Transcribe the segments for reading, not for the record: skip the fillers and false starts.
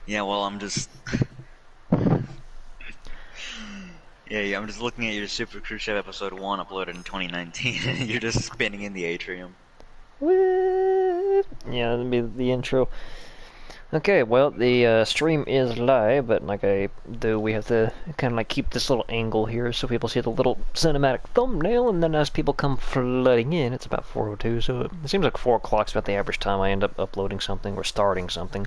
Yeah, well, I'm just. Yeah, I'm just looking at your Super Cruise Ship episode 1 uploaded in 2019. You're just spinning in the atrium. What? Yeah, that'd be the intro. Okay, well, the stream is live, but like I do, we have to kind of like keep this little angle here so people see the little cinematic thumbnail, and then as people come flooding in, it's about 4:02, so it seems like 4 o'clock's about the average time I end up uploading something or starting something.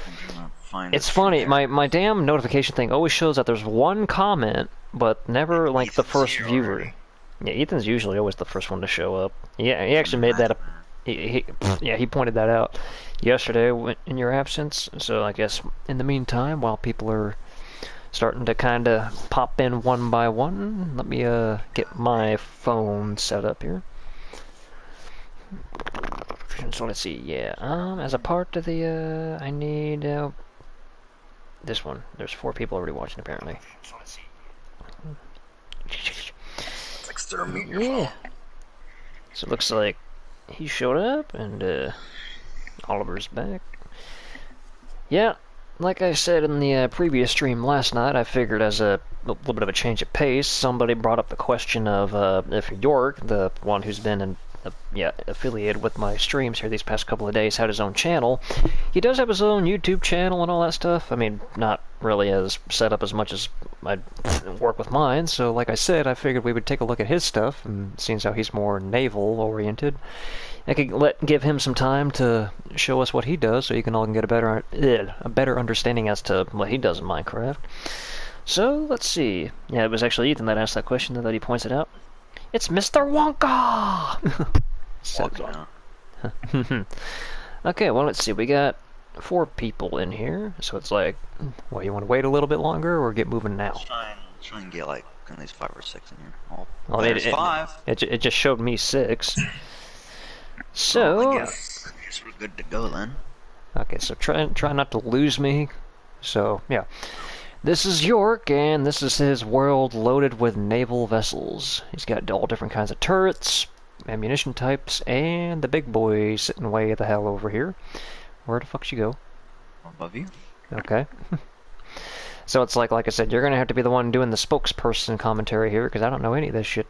I'm trying to find It's this true funny, there. my damn notification thing always shows that there's one comment, but never like the Ethan's first here viewer. already. Yeah, Ethan's usually always the first one to show up. Yeah, he From actually the made that up. Mathman. Yeah, he pointed that out yesterday in your absence. So I guess in the meantime, while people are starting to kind of pop in one by one, let me get my phone set up here. So let's see. Yeah, as a part of the I need this one. There's 4 people already watching apparently. So let's see. It's like, sir, mute your Yeah. phone. So it looks like he showed up and Oliver's back. Yeah, like I said in the previous stream last night, I figured as a little bit of a change of pace, somebody brought up the question of if York, the one who's been affiliated with my streams here these past couple of days, had his own channel. He does have his own YouTube channel and all that stuff. I mean, not really as set up as much as I'd work with mine, so like I said, I figured we would take a look at his stuff, and seeing how he's more naval-oriented, I could give him some time to show us what he does, so you can all get a better understanding as to what he does in Minecraft. So let's see. Yeah, it was actually Ethan that asked that question that he points it out. It's Mr. Wonka. Walking now. Okay, well let's see. We got 4 people in here, so it's like, well, you want to wait a little bit longer or get moving now? Try and get like at least 5 or 6 in here. Oh, Well, there's 5. it just showed me 6. Well, So, I guess we're good to go then. okay, so try not to lose me. So, yeah. This is York, and this is his world loaded with naval vessels. He's got all different kinds of turrets, ammunition types, and the big boy sitting way the hell over here. Where the fuck should you go? Above you. Okay. So it's like I said, you're gonna have to be the one doing the spokesperson commentary here, because I don't know any of this shit.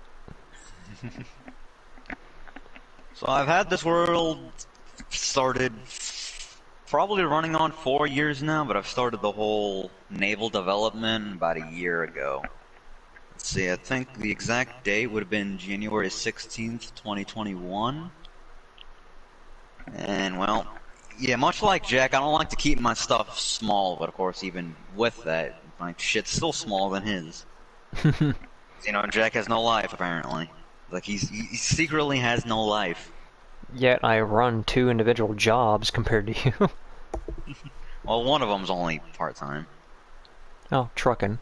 So I've had this world started probably running on 4 years now, but I've started the whole naval development about a year ago. Let's see, I think the exact date would have been January 16th, 2021. And well, yeah, much like Jack, I don't like to keep my stuff small, but of course even with that, my shit's still smaller than his. You know, Jack has no life apparently. Like he secretly has no life. Yet I run 2 individual jobs compared to you. Well, one of them's only part-time. Oh, trucking.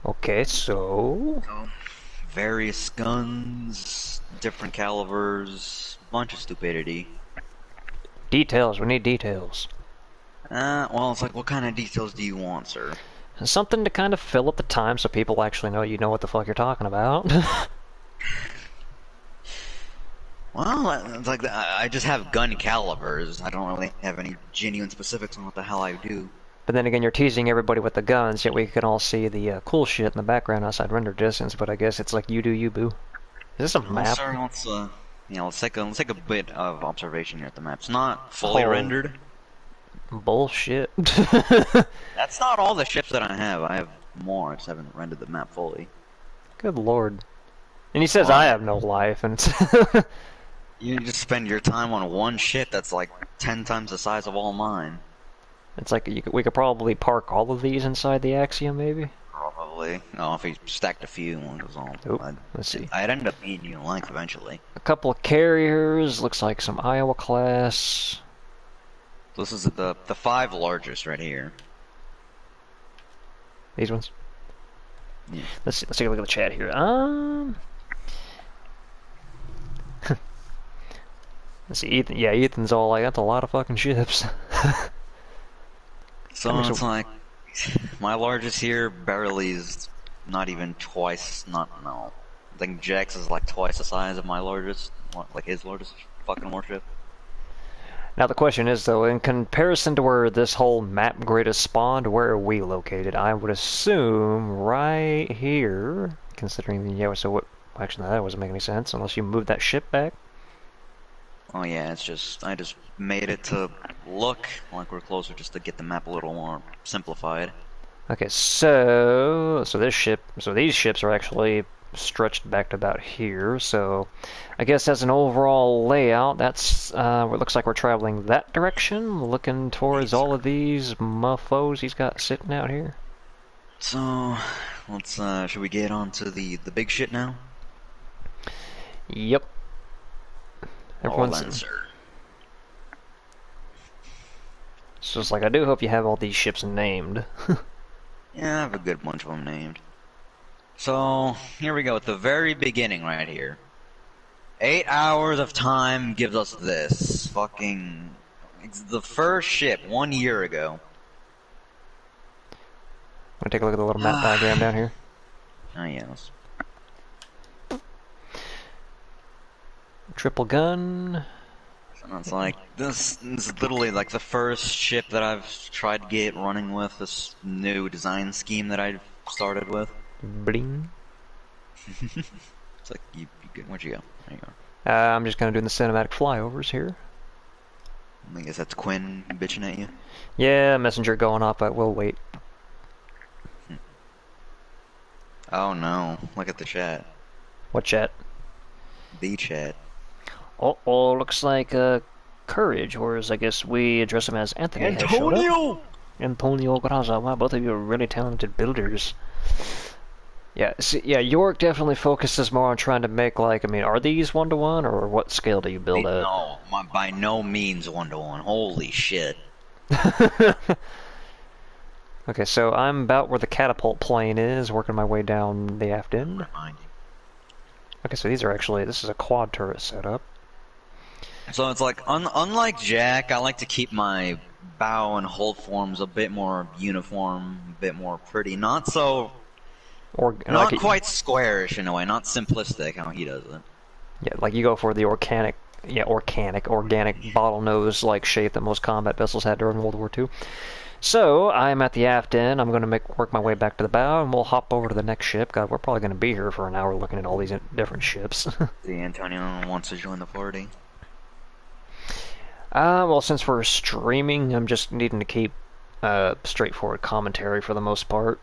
Okay, so... Various guns, different calibers, bunch of stupidity. Details, we need details. Well, it's like, what kind of details do you want, sir? Something to kind of fill up the time so people actually know you know what the fuck you're talking about. Well, it's like, I just have gun calibers. I don't really have any genuine specifics on what the hell I do. But then again, you're teasing everybody with the guns, yet we can all see the cool shit in the background outside render distance, but I guess it's like you do you, boo. Is this a Well, map? sir, let's take a bit of observation here at the map. It's not fully rendered. Bullshit. That's not all the ships that I have. I have more. I just haven't rendered the map fully. Good lord. And he says Well, I have no life, and it's... You just spend your time on one ship that's like 10 times the size of all mine. It's like we could probably park all of these inside the Axiom, maybe? Probably. No, if he stacked a few, one goes on. Oop, let's see. I'd end up needing you in length eventually. A couple of carriers, looks like some Iowa class. This is the 5 largest right here. These ones? Yeah. Let's take a look at the chat here. Let's see, Ethan. Yeah, Ethan's all like, that's a lot of fucking ships. So it's like, my largest here barely is not even twice, no. I think Jax is like twice the size of my largest, like his largest fucking warship. Now the question is though, in comparison to where this whole map grid is spawned, where are we located? I would assume right here, considering yeah. So what? Actually, no, that doesn't make any sense unless you move that ship back. Oh yeah, I just made it to look like we're closer just to get the map a little more simplified. Okay, so these ships are actually stretched back to about here. So I guess as an overall layout, that's what it looks like we're traveling that direction, looking towards all of these muffos he's got sitting out here. So let's should we get on to the big shit now? Yep. Everyone's. Sir. It's just like I do hope you have all these ships named. Yeah, I have a good bunch of them named. So, here we go at the very beginning right here. 8 hours of time gives us this. Fucking... It's the first ship 1 year ago. Want to take a look at the little map diagram down here? Oh, yes. Triple gun. So it's like, this is literally like the first ship that I've tried to get running with this new design scheme that I've started with. Bling. It's like, you good? Where'd you go? There you go. I'm just kind of doing the cinematic flyovers here. I guess that's Quinn bitching at you. Yeah, messenger going off, but we'll wait. Oh no, look at the chat. What chat? The chat. Oh, looks like Courage, or as I guess we address him as Anthony, has showed up. Antonio Graza. Wow, both of you are really talented builders. Yeah, see, yeah, York definitely focuses more on trying to make, like, I mean, are these 1-to-1, or what scale do you build at? No, by no means 1-to-1. Holy shit. Okay, so I'm about where the catapult plane is, working my way down the aft end. Okay, so these are actually, this is a quad turret setup. So it's like, unlike Jack, I like to keep my bow and hold forms a bit more uniform, a bit more pretty. Not so... not like quite squarish in a way, not simplistic how he does it. Yeah, like you go for the organic bottlenose like shape that most combat vessels had during World War II. So I'm at the aft end. I'm going to work my way back to the bow, and we'll hop over to the next ship. God, we're probably going to be here for an hour looking at all these different ships. The Antonio wants to join the party. Well, since we're streaming, I'm just needing to keep straightforward commentary for the most part.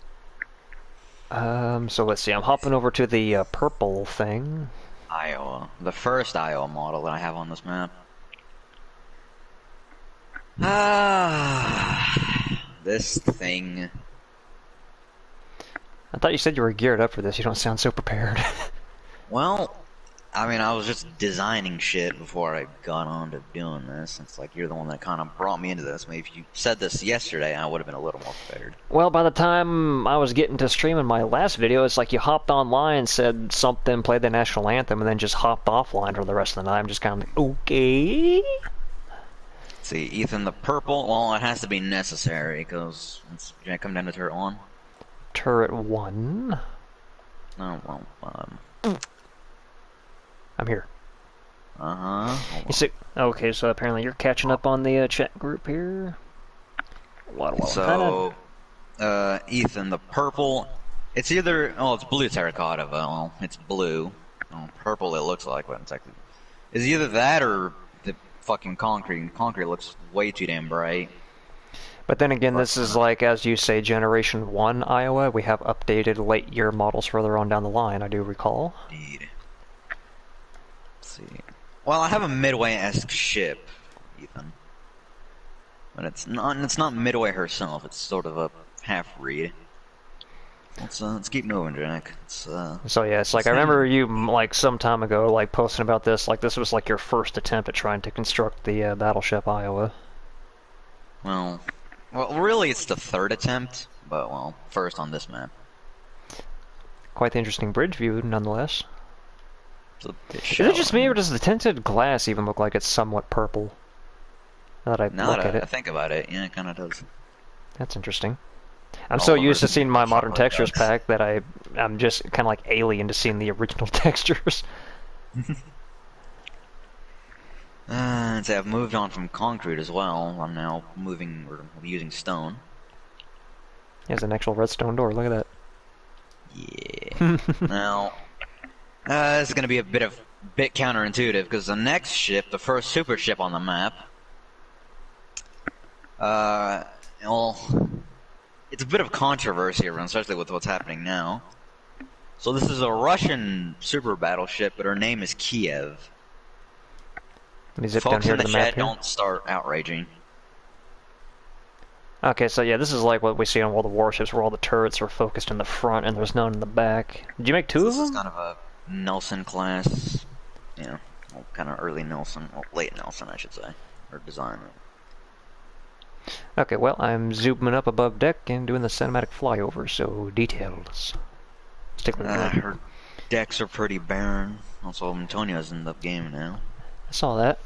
So let's see. I'm hopping over to the purple thing. Iowa, the first Iowa model that I have on this map. This thing. I thought you said you were geared up for this. You don't sound so prepared. Well, I mean, I was just designing shit before I got on to doing this. It's like you're the one that kind of brought me into this. Maybe if you said this yesterday, I would have been a little more prepared. Well, by the time I was getting to streaming my last video, it's like you hopped online, said something, played the national anthem, and then just hopped offline for the rest of the night. I'm just kind of like, okay. See, Ethan, the purple, well, it has to be necessary, because can I come down to turret 1? Turret 1? Oh, well, I'm here. Uh-huh. Okay, so apparently you're catching up on the chat group here. So, Ethan, the purple, it's either, oh, it's blue terracotta, well, it's blue. Oh, purple it looks like, but it's actually, it's either that or the fucking concrete. Concrete looks way too damn bright. But then again, this is like, as you say, Generation 1 Iowa. We have updated late year models further on down the line, I do recall. Indeed. See. Well, I have a Midway-esque ship, Ethan. But it's not Midway herself, it's sort of a half-breed. Let's keep moving, Jack. So yeah, it's like, I remember you, like, some time ago, like, posting about this, like, this was like your first attempt at trying to construct the battleship Iowa. Well, really it's the third attempt, but, well, first on this map. Quite the interesting bridge view, nonetheless. Is it just me, or does the tinted glass even look like it's somewhat purple? Now that I think about it, yeah, it kind of does. That's interesting. I'm so used to seeing my modern textures pack that I'm just kind of like alien to seeing the original textures. And say I've moved on from concrete as well. I'm now moving or using stone. There's an actual redstone door. Look at Yeah. that. Now, this is going to be a bit counterintuitive because the next ship, the first super ship on the map, well, it's a bit of controversy around, especially with what's happening now. So this is a Russian super battleship, but her name is Kiev. Let me zip down Folks here in to the the map chat, here. don't start outraging. Okay, so yeah, this is like what we see on all the warships, where all the turrets are focused in the front and there's none in the back. Did you make two of This is them? kind of a Nelson class, well, kind of early Nelson, well, late Nelson, I should say, or design. Okay, well, I'm zooming up above deck and doing the cinematic flyover, so details. Stick with me. Her decks are pretty barren. Also, Antonio's in the game now. I saw that.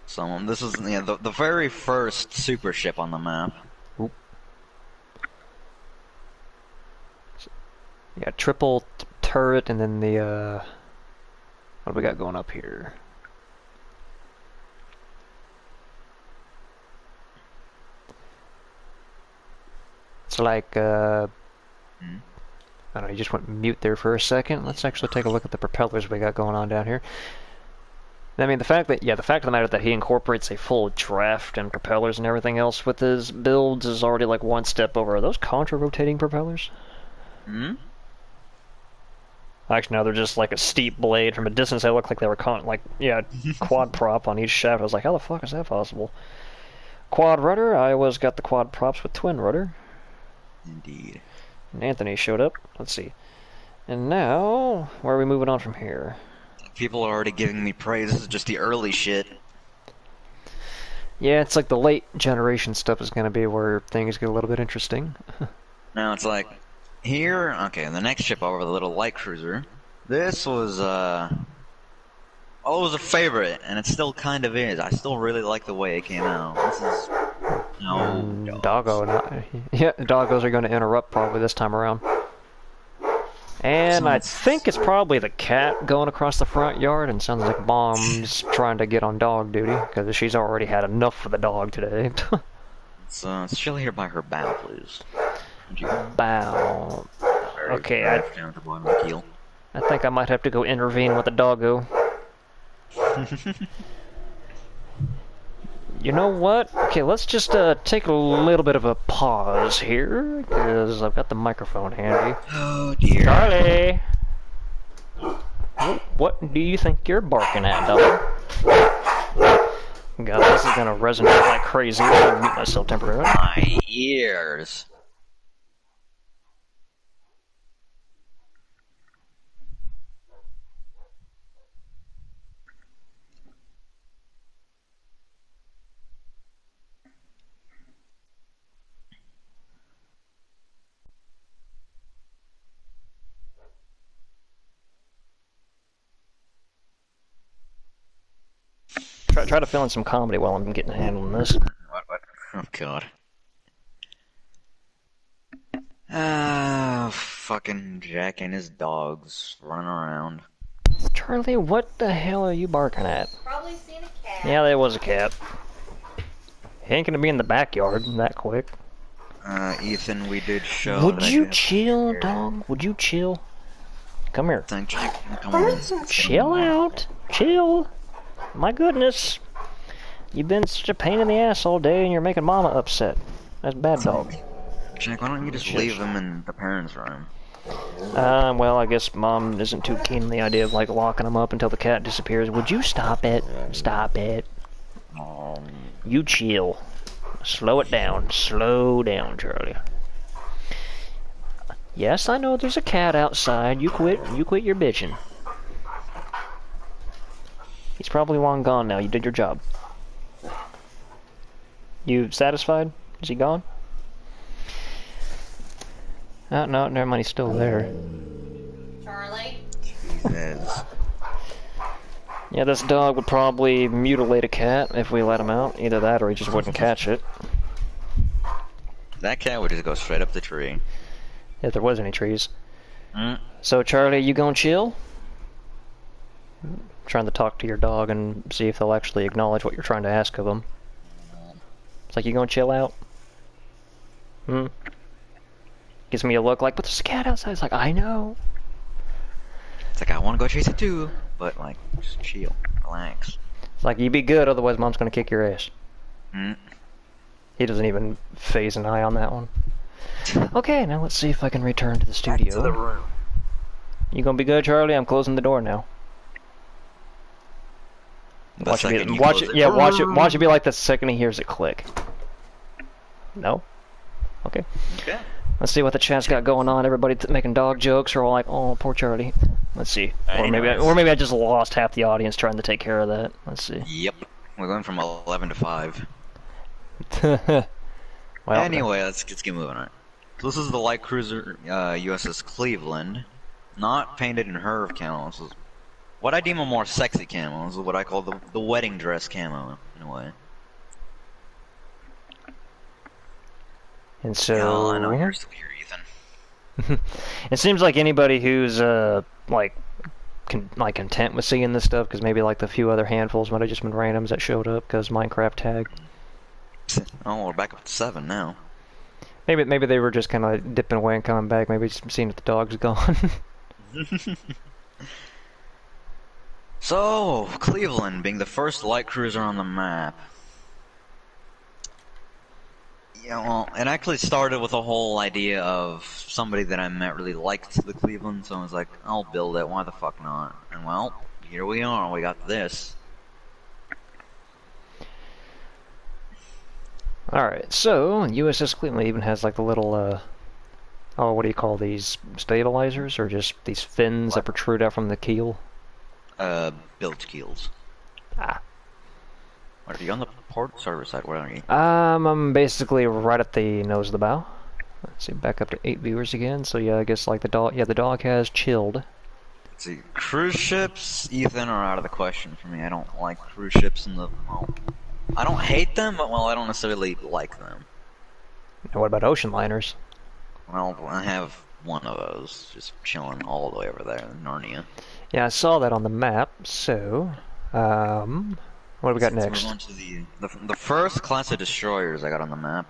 So this is the very first super ship on the map. Oop. Yeah, triple turret, and then the what do we got going up here? It's like I don't know, you just went mute there for a second. Let's actually take a look at the propellers we got going on down here. I mean, the fact of the matter that he incorporates a full draft and propellers and everything else with his builds is already like one step over. Are those contra-rotating propellers? Actually, no, they're just like a steep blade. From a distance, they look like they were quad prop on each shaft. I was like, how the fuck is that possible? Quad rudder. I always got the quad props with twin rudder. Indeed. And Anthony showed up. Let's see. And now, where are we moving on from here? People are already giving me praise. This is just the early shit. Yeah, it's like the late generation stuff is going to be where things get a little bit interesting. Now it's like, here, okay, the next ship over, the little light cruiser. This was, always a favorite, and it still kind of is. I still really like the way it came out. This is... No, Doggo. Yeah, doggos are going to interrupt probably this time around. And I think it's probably the cat going across the front yard, and sounds like Mom's trying to get on dog duty, because she's already had enough for the dog today. Let's chill here by her bow, please. Bow. Okay, down at the bottom of the keel. I think I might have to go intervene with the doggo. You know what? Okay, let's just take a little bit of a pause here, because I've got the microphone handy. Oh dear. Charlie! What do you think you're barking at, dog? God, this is gonna resonate like crazy. I'm gonna mute myself temporarily. My ears. Try to fill in some comedy while I'm getting handling this. What? Oh god. Ah, fucking Jack and his dogs running around. Charlie, what the hell are you barking at? Probably seen a cat. Yeah, there was a cat. He ain't gonna be in the backyard that quick. Ethan, we did show. Would you chill, dog? Would you chill? Come here. Thank you. Come on. Chill out. Chill. My goodness. You've been such a pain in the ass all day and you're making Mama upset. That's bad, dog. Jack, why don't you just leave them in the parents' room? Well, I guess Mom isn't too keen on the idea of, like, locking them up until the cat disappears. Would you stop it? Stop it. You chill. Slow it down. Slow down, Charlie. Yes, I know there's a cat outside. You quit your bitching. He's probably long gone now. You did your job. You satisfied? Is he gone? Oh, no, never mind. He's still there. Charlie? Jesus. Yeah, this dog would probably mutilate a cat if we let him out. Either that or he just wouldn't catch it. That cat would just go straight up the tree. If there was any trees. So, Charlie, you gonna chill? trying to talk to your dog and see if they'll actually acknowledge what you're trying to ask of them. It's like, you gonna chill out? Hmm? Gives me a look like, but there's a cat outside. It's like, I know. It's like, I want to go chase it too, but like, just chill, relax. It's like, you be good, otherwise mom's gonna kick your ass. Mm. He doesn't even phase an eye on that one. Okay, now let's see if I can return to the studio. Back to the room. You gonna be good, Charlie? I'm closing the door now. Watch it be like the second he hears it click. No? Okay. Okay. Let's see what the chat's got going on. Everybody making dog jokes, or all like, "Oh, poor Charlie." Let's see. Or maybe I just lost half the audience trying to take care of that. Let's see. Yep. We're going from 11 to 5. Well, anyway, let's get moving on. So this is the light cruiser USS Cleveland, not painted in her camo. This is what I deem a more sexy camo. This is what I call the wedding dress camo, in a way. And so, I know you're still here, Ethan. It seems like anybody who's content with seeing this stuff, because maybe like the few other handfuls might have just been randoms that showed up because Minecraft tag. Oh, we're back up to 7 now. Maybe they were just kind of dipping away and coming back. Maybe just seeing that the dog's gone. So, Cleveland being the first light cruiser on the map. Yeah, well, it actually started with a whole idea of somebody that I met really liked the Cleveland, so I was like, I'll build it, why the fuck not? And well, here we are, we got this. Alright, so USS Cleveland even has like the little, oh, what do you call these? Stabilizers? Or just these fins that protrude out from the keel? Bilge keels. Ah. What, are you on the port service side? Where are you? I'm basically right at the nose of the bow. Let's see, back up to 8 viewers again. So yeah, I guess like the dog has chilled. Let's see, cruise ships, Ethan, are out of the question for me. I don't like cruise ships well, I don't hate them, but well, I don't necessarily like them. And what about ocean liners? Well, I have one of those, just chilling all the way over there in Narnia. Yeah, I saw that on the map, so, what do we got next? We're going to the first class of destroyers I got on the map.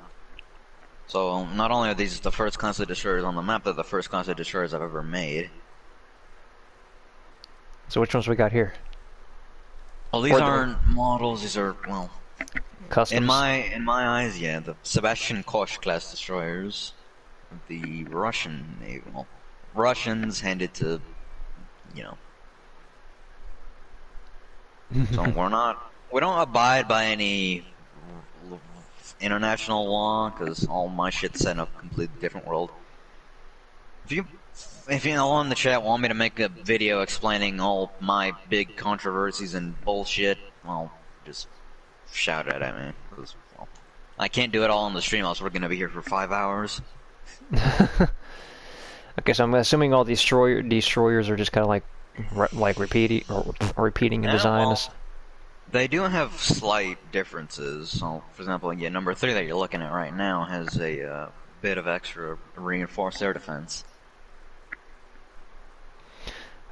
So, not only are these the first class of destroyers on the map, they're the first class of destroyers I've ever made. So which ones we got here? Well, these aren't models, these are, well... Customs? In my eyes, yeah, the Sebastian Koch class destroyers. The Russian naval. Russians handed to, you know... So we don't abide by any international law, because all my shit's set in a completely different world. If you all in the chat want me to make a video explaining all my big controversies and bullshit, well, just shout it at me. Well, I can't do it all on the stream, else we're gonna be here for 5 hours. Okay, so I'm assuming all destroyers are just kind of like repeating in design. Well, they do have slight differences. So, for example, yeah, number 3 that you're looking at right now has a bit of extra reinforced air defense.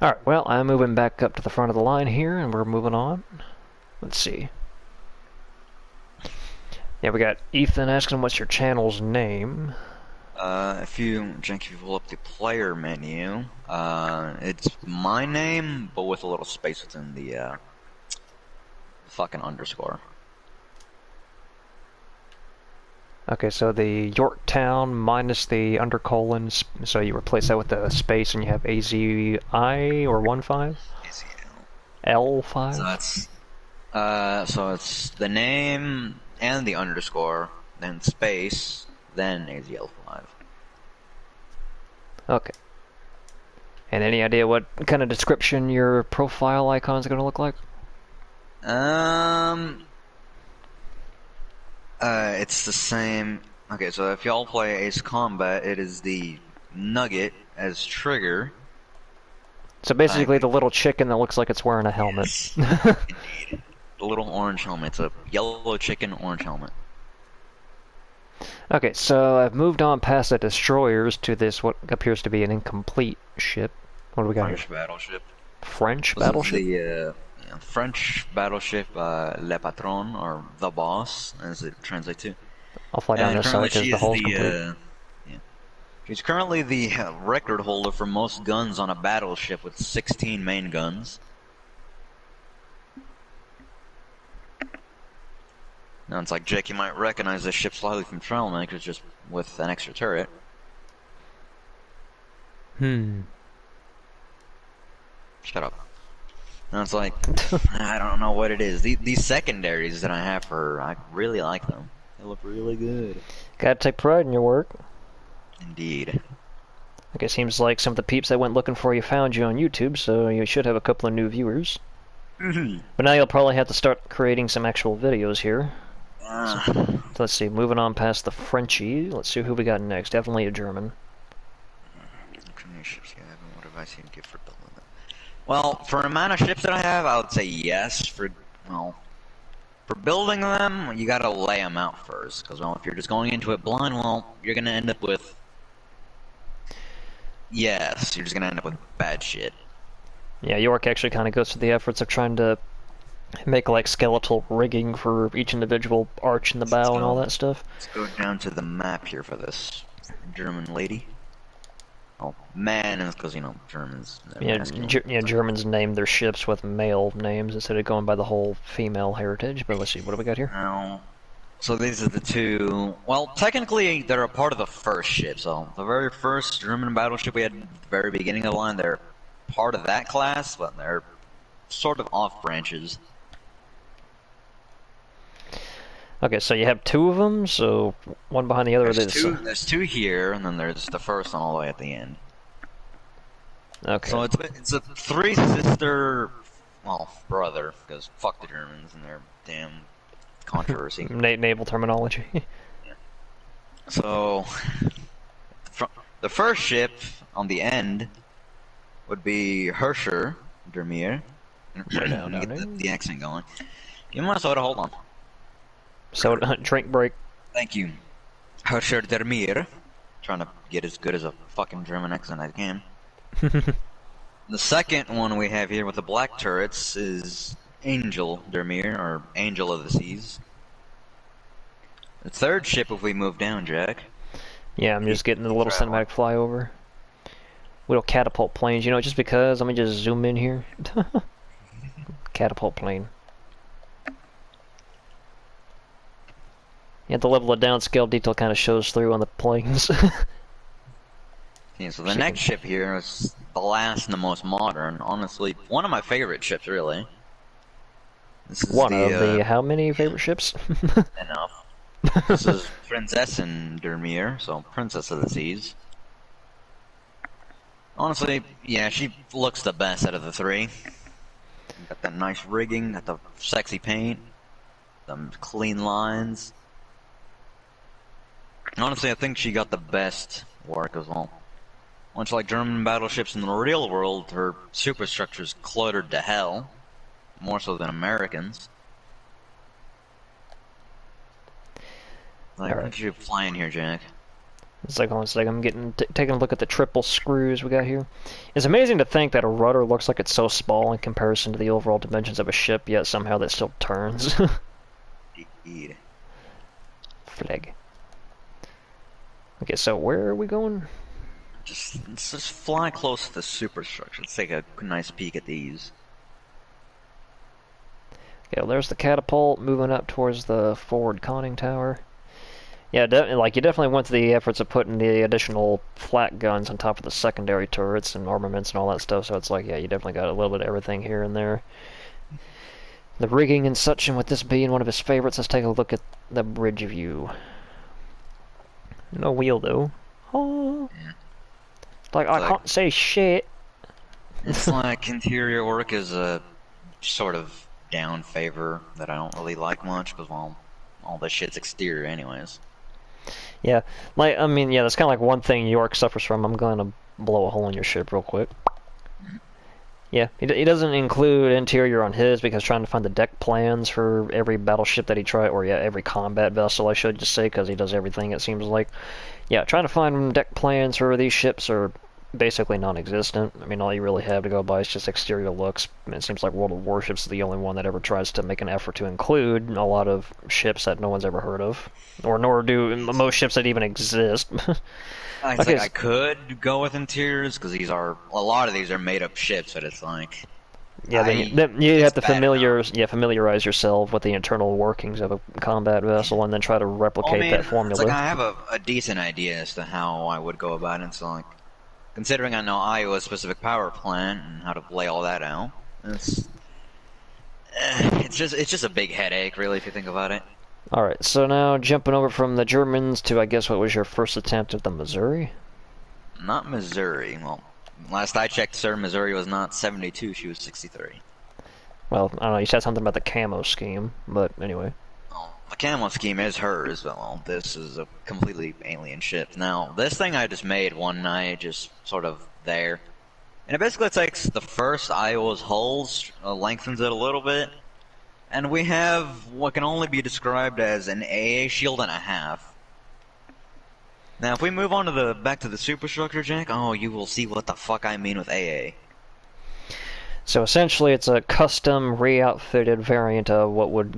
Alright, well, I'm moving back up to the front of the line here, and we're moving on. Let's see. Yeah, we got Ethan asking what's your channel's name. If you pull up the player menu, it's my name, but with a little space within the, fucking underscore. Okay, so the Yorktown minus the undercolon, so you replace that with the space and you have AZI or 15? L5? So that's, so it's the name and the underscore, then space, then AZL5. Okay. And any idea what kind of description your profile icon is going to look like? It's the same. Okay, so if y'all play Ace Combat, it is the Nugget as trigger. So basically the little chicken that looks like it's wearing a helmet. Yes, indeed. The little orange helmet. It's a yellow chicken, orange helmet. Okay, so I've moved on past the destroyers to this, what appears to be an incomplete ship. What do we got French here? battleship. French This battleship? is French battleship Le Patron, or the Boss, as it translates to. I'll fly down And this side currently because she the is hull's complete. yeah. She's currently the record holder for most guns on a battleship with 16 main guns. Now it's like, Jake, you might recognize this ship slightly from Trailmakers, just with an extra turret. Shut up. And it's like, I don't know what it is. These secondaries that I have for her, I really like them. They look really good. Gotta take pride in your work. Indeed. Like it seems like some of the peeps that went looking for you found you on YouTube, so you should have a couple of new viewers. But now you'll probably have to start creating some actual videos here. So let's see, moving on past the Frenchie. Let's see who we got next. Definitely a German. What advice you can give for building them? Well, for the amount of ships that I have, I would say yes. For building them, you gotta lay them out first. Because, well, if you're just going into it blind, well, you're gonna end up with... Yes, you're just gonna end up with bad shit. Yeah, York actually kind of goes through the efforts of trying to make like skeletal rigging for each individual arch in the bow and all that stuff. Let's go down to the map here for this German lady. Oh, man, is because, you know, Germans. Yeah, Germans name their ships with male names instead of going by the whole female heritage. But let's see, what do we got here? Now, so these are the two. Well, technically, they're a part of the first ship. So the very first German battleship we had at the very beginning of the line, they're part of that class, but they're sort of off branches. Okay, so you have two of them, so one behind the other. There's two here, and then there's the first one all the way at the end. Okay. So it's a three-sister, well, brother, because fuck the Germans and their damn controversy. Naval terminology. Yeah. So, the first ship on the end would be Herscher Dermier. Get the accent going. Give me my soda, hold on. So, drink break. Thank you. Herscher Dermier. Trying to get as good as a fucking German accent I can. The second one we have here with the black turrets is Angel Dermier, or Angel of the Seas. The third ship, if we move down, Jack. Yeah, I'm just getting the little cinematic flyover. Little catapult planes, you know, just because. Let me just zoom in here. Catapult plane. Yeah, the level of downscale detail kind of shows through on the planes. Yeah, so the next ship here is the last and the most modern. Honestly, one of my favorite ships, really. This is one of the how many favorite ships? Enough. This is Prinzessin Dermier, so Princess of the Seas. Honestly, yeah, she looks the best out of the three. Got that nice rigging, got the sexy paint, them clean lines. Honestly, I think she got the best work as well. Much like German battleships in the real world, her superstructure's cluttered to hell. More so than Americans. Like, All right. what did you fly in here, Jack? It's like, hold on a second, I'm taking a look at the triple screws we got here. It's amazing to think that a rudder looks like it's so small in comparison to the overall dimensions of a ship, yet somehow that still turns. Indeed. Flag. Okay, so where are we going? Let's just fly close to the superstructure. Let's take a nice peek at these. Okay, well, there's the catapult moving up towards the forward conning tower. Yeah, like you definitely went to the efforts of putting the additional flat guns on top of the secondary turrets and armaments and all that stuff. So it's like, yeah, you definitely got a little bit of everything here and there. The rigging and such, and with this being one of his favorites, let's take a look at the bridge view. No wheel though. Oh. Yeah. Like I can't say shit. It's like interior work is a sort of down favor that I don't really like much because, well, all this shit's exterior anyways. Yeah, like I mean, yeah, that's kind of like one thing York suffers from. I'm gonna blow a hole in your ship real quick. Yeah, he doesn't include interior on his because trying to find the deck plans for every battleship that he tried, or yeah, every combat vessel I should just say, because he does everything it seems like. Yeah, trying to find deck plans for these ships are basically non-existent. I mean, all you really have to go by is just exterior looks. I mean, it seems like World of Warships is the only one that ever tries to make an effort to include a lot of ships that no one's ever heard of, or nor do most ships that even exist. It's Okay, like I could go with interiors because a lot of these are made up ships, but it's like yeah, then you have it's to bad enough. familiarize yourself with the internal workings of a combat vessel, and then try to Well, I replicate mean, that it's like formula. I have a decent idea as to how I would go about it. So like, considering I know Iowa's specific power plant and how to lay all that out, it's just a big headache, really, if you think about it. Alright, so now jumping over from the Germans to, I guess, what was your first attempt at the Missouri? Not Missouri. Well, last I checked, sir, Missouri was not 72; she was 63. Well, I don't know, you said something about the camo scheme, but anyway. Well, the camo scheme is hers, but well, this is a completely alien ship. Now, this thing I just made one night, just sort of there. And it basically takes the first Iowa's hulls, lengthens it a little bit, and we have what can only be described as an AA shield and a half. Now, if we move on to back to the superstructure, Jack, oh, you will see what the fuck I mean with AA. So essentially, it's a custom, re-outfitted variant of what I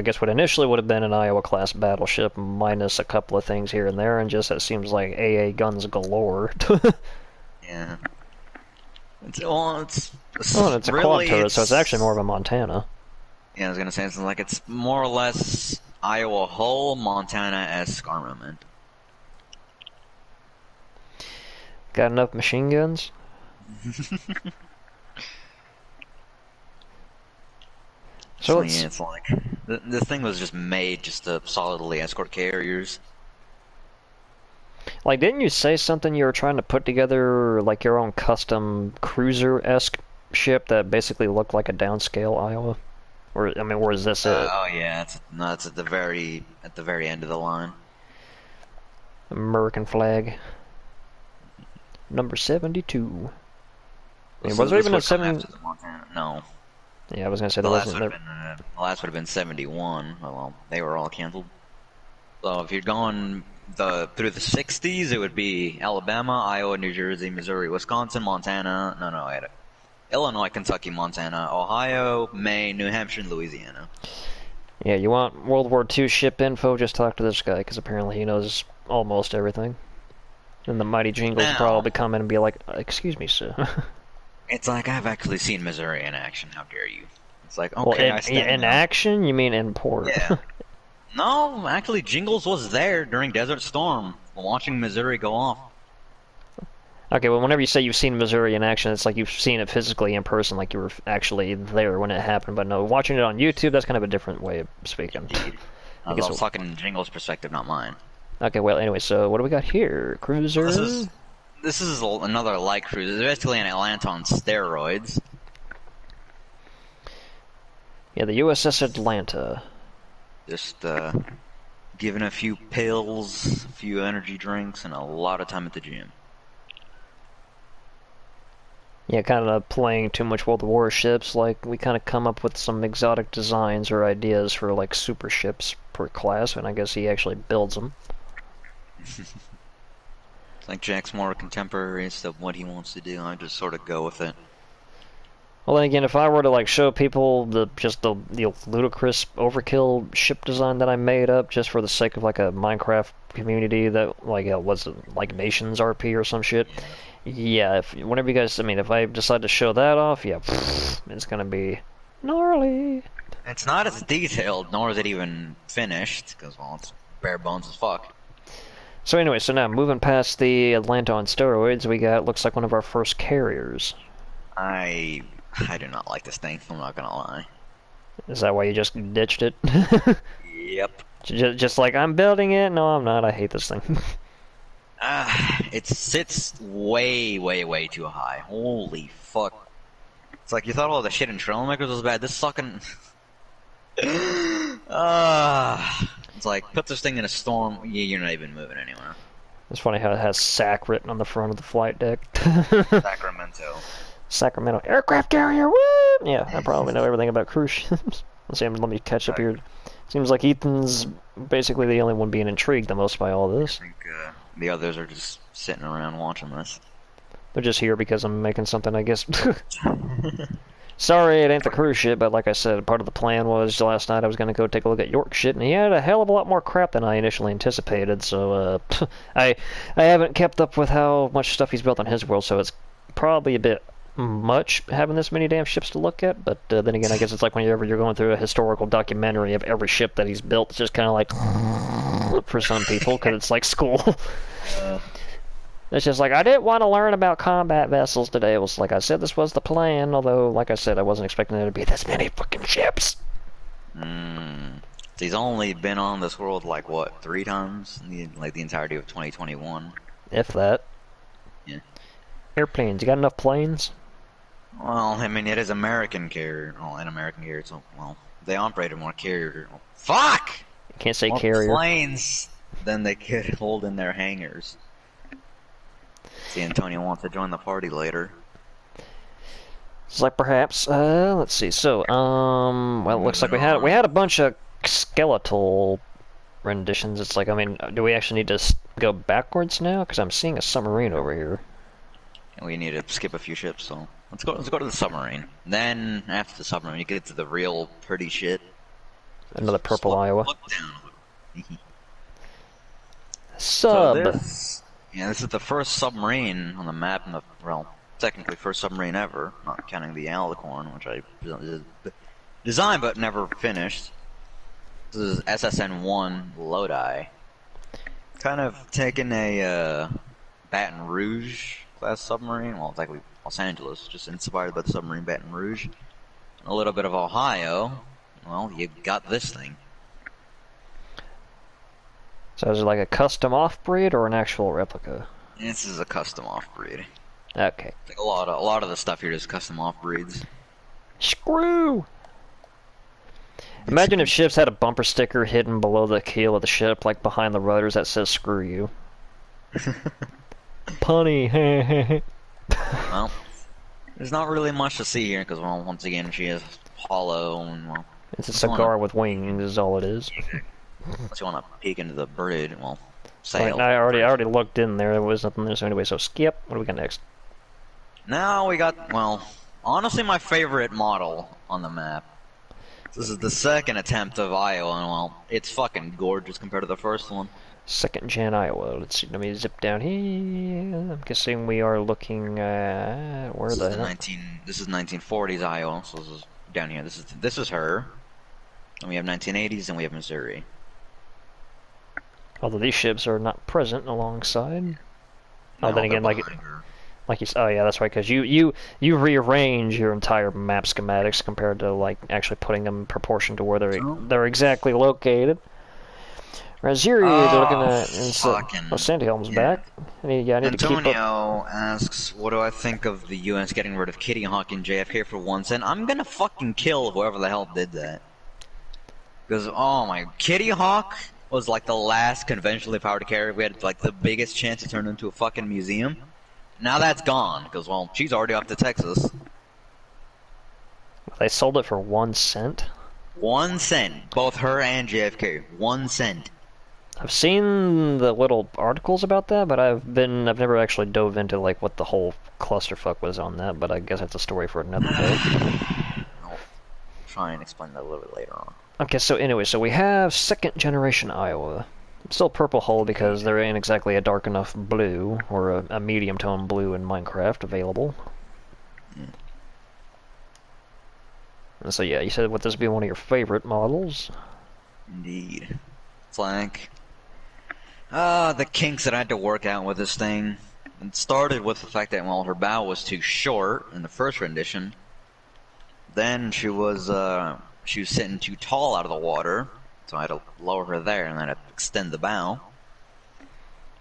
guess what initially would have been an Iowa-class battleship, minus a couple of things here and there, and just it seems like AA guns galore. Yeah. It's Oh, and it's a quad really, turret, so it's actually more of a Montana. Yeah, I was gonna say it's like it's more or less Iowa hull, Montana-esque armament. Got enough machine guns? So Yeah, it's like this thing was just made just to solidly escort carriers. like, didn't you say something you were trying to put together, like your own custom cruiser-esque ship that basically looked like a downscale Iowa? Or I mean, or is this it? Oh yeah, it's at the very end of the line. American flag. Number 72. I mean, So was there this even a would come 7? after the Montana. No, Yeah, I was gonna say the there last wasn't would have there. been the last would have been 71. Well, they were all canceled. So if you're going through the 60s, it would be Alabama, Iowa, New Jersey, Missouri, Wisconsin, Montana. No, I had it. Illinois, Kentucky, Montana, Ohio, Maine, New Hampshire, and Louisiana. Yeah, you want World War II ship info? Just talk to this guy, because apparently he knows almost everything. And the mighty Jingles Now, probably come in and be like, "Excuse me, sir." it's like I've actually seen Missouri in action. How dare you? It's like Well, okay, I stand in now. action, you mean in port? Yeah. No, actually, Jingles was there during Desert Storm, watching Missouri go off. Okay, well, whenever you say you've seen Missouri in action, it's like you've seen it physically in person, like you were actually there when it happened. But no, watching it on YouTube, that's kind of a different way of speaking. Indeed. I I guess. was talking in Jingles' perspective, not mine. Okay, well, anyway, so what do we got here? Cruiser. This is another light cruiser. It's basically an Atlanta on steroids. Yeah, the USS Atlanta. Just giving a few pills, a few energy drinks, and a lot of time at the gym. Yeah, kind of playing too much World of Warships. Like, we kind of come up with some exotic designs or ideas for, like, super ships per class, and I guess he actually builds them. It's like Jack's more contemporary as to what he wants to do. I just sort of go with it. Well, then again, if I were to, like, show people the ludicrous overkill ship design that I made up just for the sake of, like, a Minecraft community that, like, was like Nations RP or some shit, yeah, whenever you guys, I mean, if I decide to show that off, yeah, it's gonna be gnarly. It's not as detailed, nor is it even finished, because, well, it's bare bones as fuck. So anyway, so now, moving past the Atlanta on steroids, we got, looks like one of our first carriers. I do not like this thing, I'm not gonna lie. Is that why you just ditched it? Yep. Just like, I'm building it? No, I'm not. I hate this thing. It sits way, way, way too high. Holy fuck. It's like you thought all the shit in Trailmakers was bad. This fucking... it's like, put this thing in a storm, you're not even moving anywhere. It's funny how it has SAC written on the front of the flight deck. Sacramento. Sacramento aircraft carrier, woo! Yeah, I probably know everything about cruise ships. Let me catch up here. Seems like Ethan's basically the only one being intrigued the most by all this. I think the others are just sitting around watching this. We're just here because I'm making something, I guess. Sorry, it ain't the cruise ship, but like I said, part of the plan was last night I was going to go take a look at York shit, and he had a hell of a lot more crap than I initially anticipated, so, I haven't kept up with how much stuff he's built on his world, so it's probably a bit much having this many damn ships to look at, but then again, I guess it's like whenever you're going through a historical documentary of every ship that he's built, it's just kind of like, for some people, because it's like school. It's just like, I didn't want to learn about combat vessels today. It was like I said, this was the plan, although, like I said, I wasn't expecting there to be this many fucking ships. He's only been on this world, like, what, 3 times? Like, the entirety of 2021. If that. Yeah. Airplanes, you got enough planes? Well, I mean, it is American carrier. Well, an American carrier, so, well, they operated more carrier. Fuck! You can't say more carrier. Planes than they could hold in their hangars. See, Antonio wants to join the party later. It's like perhaps, let's see. So, well, it looks like we had a bunch of skeletal renditions. It's like, I mean, do we actually need to go backwards now? Because I'm seeing a submarine over here. And we need to skip a few ships, so let's go to the submarine. Then after the submarine, you get to the real pretty shit. Another purple Iowa. Look down. Sub. So this is the first submarine on the map, and well, technically first submarine ever, not counting the Alicorn, which I designed but never finished. This is SSN-1 Lodi. Kind of taking a Baton Rouge class submarine. Well, it's actually Los Angeles, just inspired by the submarine Baton Rouge. A little bit of Ohio. Well, you got this thing. So is it like a custom off-breed or an actual replica? This is a custom off-breed. Okay. Like a lot of the stuff here is custom off-breeds. Screw! Imagine if ships had a bumper sticker hidden below the keel of the ship, like behind the rudders, that says "Screw you." Punny. Well, there's not really much to see here because, well, once again, she is hollow and, well, It's a cigar with wings, is all it is. unless you want to peek into the bridge, well, sail. Like, I already looked in there. There was nothing there. So anyway, so skip. What do we got next? Now we got, well, honestly, my favorite model on the map. This is the second attempt of Iowa, and, well, it's fucking gorgeous compared to the first one. Second gen Iowa. Let's see. Let me zip down here. I'm guessing we are looking at where This the is 1940s Iowa. So this is down here. This is her. And we have 1980s, and we have Missouri. although these ships are not present alongside. No, Oh, then again, they're like behind her. you. Oh yeah, that's right. Because you rearrange your entire map schematics compared to like actually putting them in proportion to where they're exactly located. Raziri, they're looking at. Sandhelm's back. I need to keep up. Antonio asks, what do I think of the U.S. getting rid of Kitty Hawk and JFK for 1 cent? I'm gonna fucking kill whoever the hell did that. Because, oh my, Kitty Hawk was like the last conventionally powered carrier. We had like the biggest chance to turn into a fucking museum. Now that's gone, because, well, she's already off to Texas. They sold it for 1 cent. 1 cent. Both her and JFK. 1 cent. I've seen the little articles about that, but I've never actually dove into like what the whole clusterfuck was on that. But I guess that's a story for another day. I'll try and explain that a little bit later on. Okay, so anyway, so we have second generation Iowa. Still purple hull because there ain't exactly a dark enough blue or a medium tone blue in Minecraft available. And so yeah, you said would this be one of your favorite models? Indeed. It's like the kinks that I had to work out with this thing. It started with the fact that, well, her bow was too short in the first rendition. Then she was sitting too tall out of the water, so I had to lower her there and then I had to extend the bow.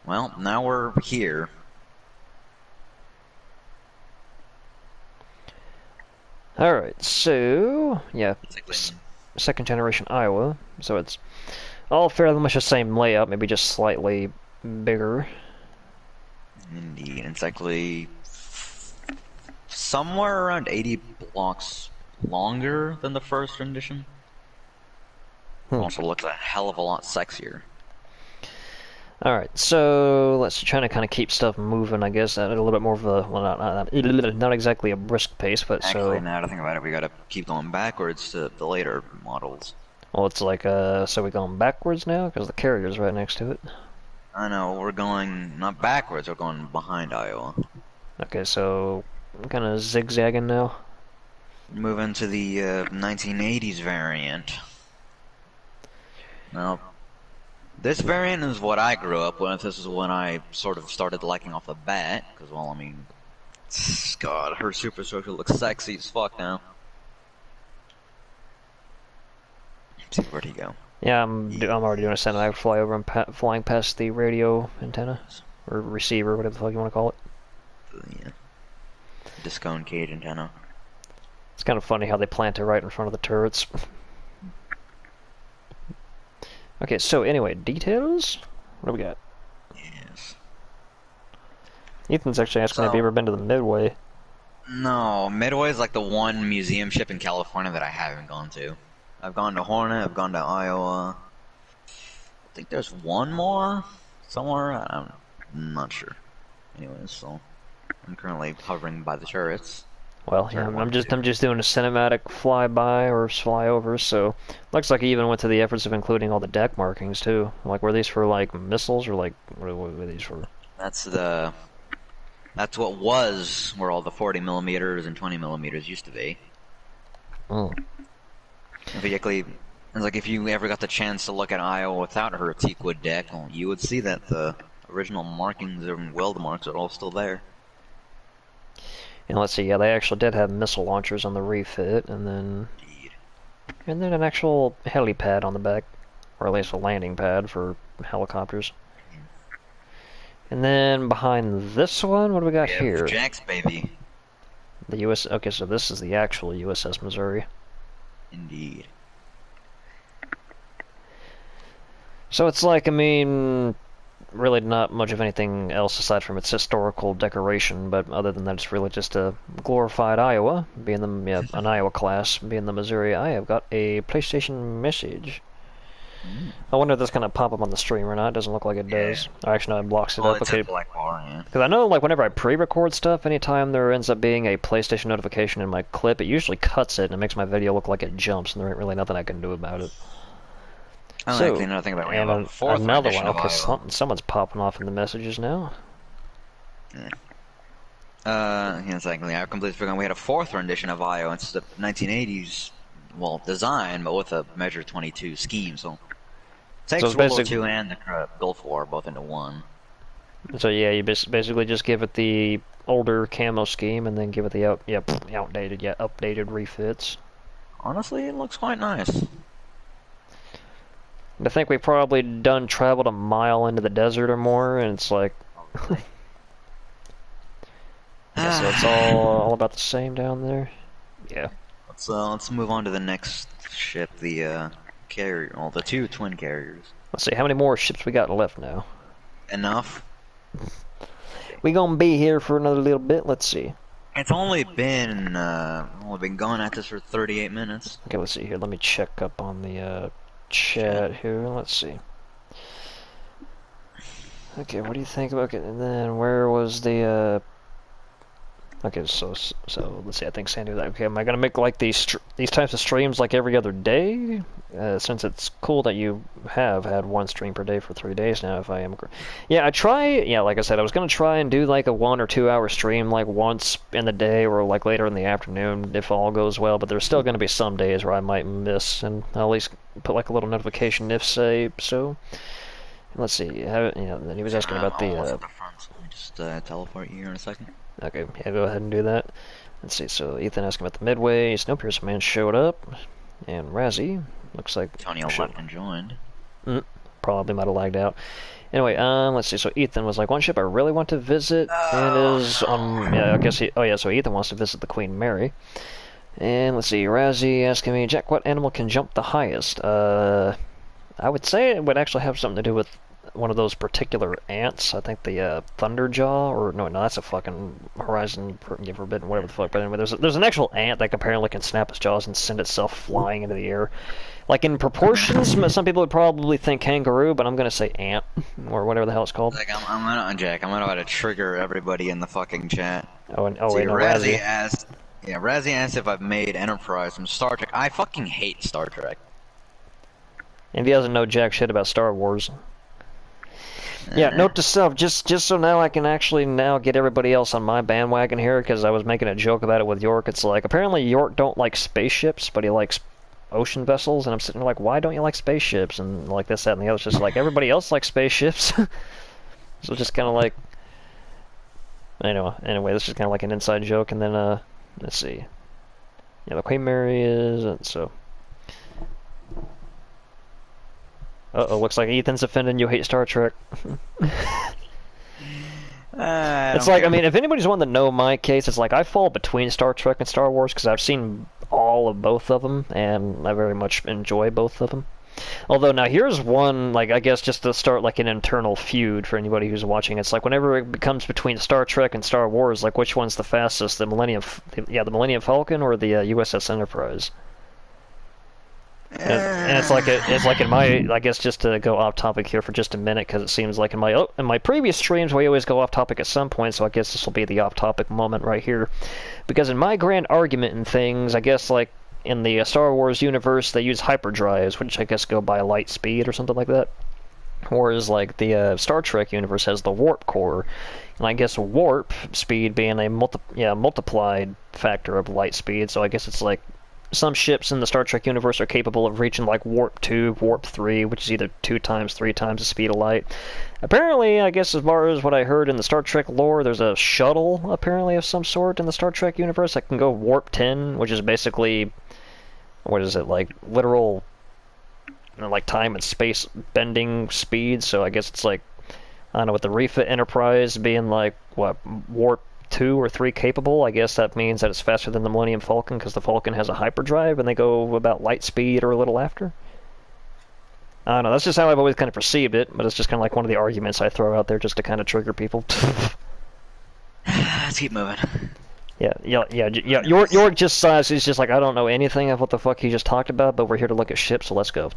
Well, now we're here. Alright, so yeah, second generation Iowa, so it's all fairly much the same layout, maybe just slightly bigger. Indeed, it's actually somewhere around 80 blocks longer than the first rendition. Also looks a hell of a lot sexier. Alright, so let's try to kind of keep stuff moving, I guess, at a little bit more of a, well, not exactly a brisk pace, but Actually, so, now that I think about it, we gotta keep going backwards to the later models. well, it's like, so we're going backwards now? Because the carrier's right next to it. I know, we're going not backwards, we're going behind Iowa. Okay, so, I'm kind of zigzagging now. Move into the 1980s variant. Now, this variant is what I grew up with. This is when I sort of started liking off the bat, because, well, I mean, God, her superstructure looks sexy as fuck now. See, where'd he go? Yeah, I'm already doing a cinematic flyover. I'm flying past the radio antenna, or receiver, whatever the fuck you want to call it. The discone cage antenna. It's kind of funny how they plant it right in front of the turrets. Okay, so anyway, details? What do we got? Yes. Ethan's actually asking me if you ever been to the Midway. No, Midway is like the one museum ship in California that I haven't gone to. I've gone to Hornet, I've gone to Iowa. I think there's one more somewhere. I'm not sure. Anyways, so I'm currently hovering by the turrets. Well, yeah, I'm just doing a cinematic flyby or flyover, so looks like he even went to the efforts of including all the deck markings too. Like, were these for like missiles or like what were these for? That's what was where all the 40 millimeters and 20 millimeters used to be. Oh. Basically, it's like if you ever got the chance to look at Iowa without her teakwood deck, well, you would see that the original markings and weld marks are all still there. And let's see, yeah, they actually did have missile launchers on the refit, and then an actual helipad on the back, or at least a landing pad for helicopters. And then behind this one, what do we got here? Jack's baby. The US. Okay, so this is the actual USS Missouri. Indeed. So it's like, I mean, really not much of anything else aside from its historical decoration, but other than that, it's really just a glorified Iowa, being the, yeah, an Iowa class, being the Missouri. I have got a PlayStation message. I wonder if that's gonna pop up on the stream or not. It doesn't look like it does. Or actually, no, it blocks it up. It's Okay. a black bar, yeah. Because I know, like, whenever I pre-record stuff, anytime there ends up being a PlayStation notification in my clip, it usually cuts it and it makes my video look like it jumps, and there ain't really nothing I can do about it. Actually, another thing about and fourth another rendition one, of because Iowa. someone's popping off in the messages now. Yeah. Yeah, exactly. I completely forgot we had a fourth rendition of Iowa. It's the 1980s, well, design, but with a Measure 22 scheme. So takes So it's World War II and the Gulf War both into one. So yeah, you basically just give it the older camo scheme and then give it the updated refits. Honestly, it looks quite nice. I think we've probably traveled a mile into the desert or more, and it's like, yeah, so it's all about the same down there. Yeah. Let's move on to the next ship, the carrier, well, the two twin carriers. Let's see, how many more ships we got left now? Enough. We gonna be here for another little bit. Let's see. It's only been going at this for 38 minutes. Okay, let's see here. Let me check up on the chat here. Let's see. Okay, what do you think about it? And then where was the okay, so let's see. I think Sandy was like, okay, am I gonna make like these types of streams like every other day? Since it's cool that you have had one stream per day for 3 days now. If I am, yeah, I try. Yeah, like I said, I was gonna try and do like a 1 or 2 hour stream like once in the day or like later in the afternoon if all goes well. But there's still gonna be some days where I might miss, and I'll at least put like a little notification if say so. Let's see. Then he was asking about the. At the front. Let me just teleport you here in a second. Okay, yeah, go ahead and do that. Let's see, so Ethan asking about the Midway, Snowpiercer Man showed up, and Razzie, looks like... Tony left and joined. Probably might have lagged out. Anyway, let's see, so Ethan was like, one ship I really want to visit, and is on... Yeah, I guess so Ethan wants to visit the Queen Mary. And let's see, Razzie asking me, Jack, what animal can jump the highest? I would say it would actually have something to do with one of those particular ants. I think the Thunderjaw, or no, that's a fucking Horizon Forbidden, whatever the fuck. But anyway, there's an actual ant that apparently can snap its jaws and send itself flying into the air. Like in proportions, some people would probably think kangaroo, but I'm gonna say ant or whatever the hell it's called. Like I'm gonna Jack. I'm gonna trigger everybody in the fucking chat. Oh, and oh See, wait, no, Razzie Razzie. asked. Yeah, Razzie asked if I've made Enterprise from Star Trek. I fucking hate Star Trek. And if he doesn't know jack shit about Star Wars. Yeah, note to self, just so now I can actually now get everybody else on my bandwagon here, because I was making a joke about it with York. It's like, apparently York don't like spaceships, but he likes ocean vessels, and I'm sitting there like, why don't you like spaceships? And like this, that, and the other. It's just like, everybody else likes spaceships. So just kind of like, anyway, this is kind of like an inside joke, and then, let's see. Yeah, the Queen Mary is, so... Uh-oh, looks like Ethan's offended you hate Star Trek. It's like, I mean, if anybody's wanting to know my case, it's like I fall between Star Trek and Star Wars because I've seen all of both of them, and I very much enjoy both of them. Although, now here's one, like, I guess just to start, like, an internal feud for anybody who's watching. It's like, whenever it becomes between Star Trek and Star Wars, like, which one's the fastest? The Millennium Falcon or the USS Enterprise? And it's like in my, I guess, just to go off topic here for just a minute, because it seems like in my previous streams we always go off topic at some point, so I guess this will be the off topic moment right here, because in my grand argument and things, I guess like in the Star Wars universe they use hyperdrives, which I guess go by light speed or something like that, whereas like the Star Trek universe has the warp core, and I guess warp speed being a multiplied factor of light speed, so I guess it's like some ships in the Star Trek universe are capable of reaching like warp 2, warp 3, which is either 2 times, 3 times the speed of light. Apparently, I guess as far as what I heard in the Star Trek lore, there's a shuttle, apparently, of some sort in the Star Trek universe that can go warp 10, which is basically, what is it, like literal, like time and space bending speed, so I guess it's like, I don't know, with the refit Enterprise being like, what, warp 2 or 3 capable, I guess that means that it's faster than the Millennium Falcon because the Falcon has a hyperdrive and they go about light speed or a little after. I don't know, that's just how I've always kind of perceived it, but it's just kind of like one of the arguments I throw out there just to kind of trigger people. Let's keep moving. Yeah. York just sighs. He's just like, I don't know anything of what the fuck he just talked about, but we're here to look at ships, so let's go.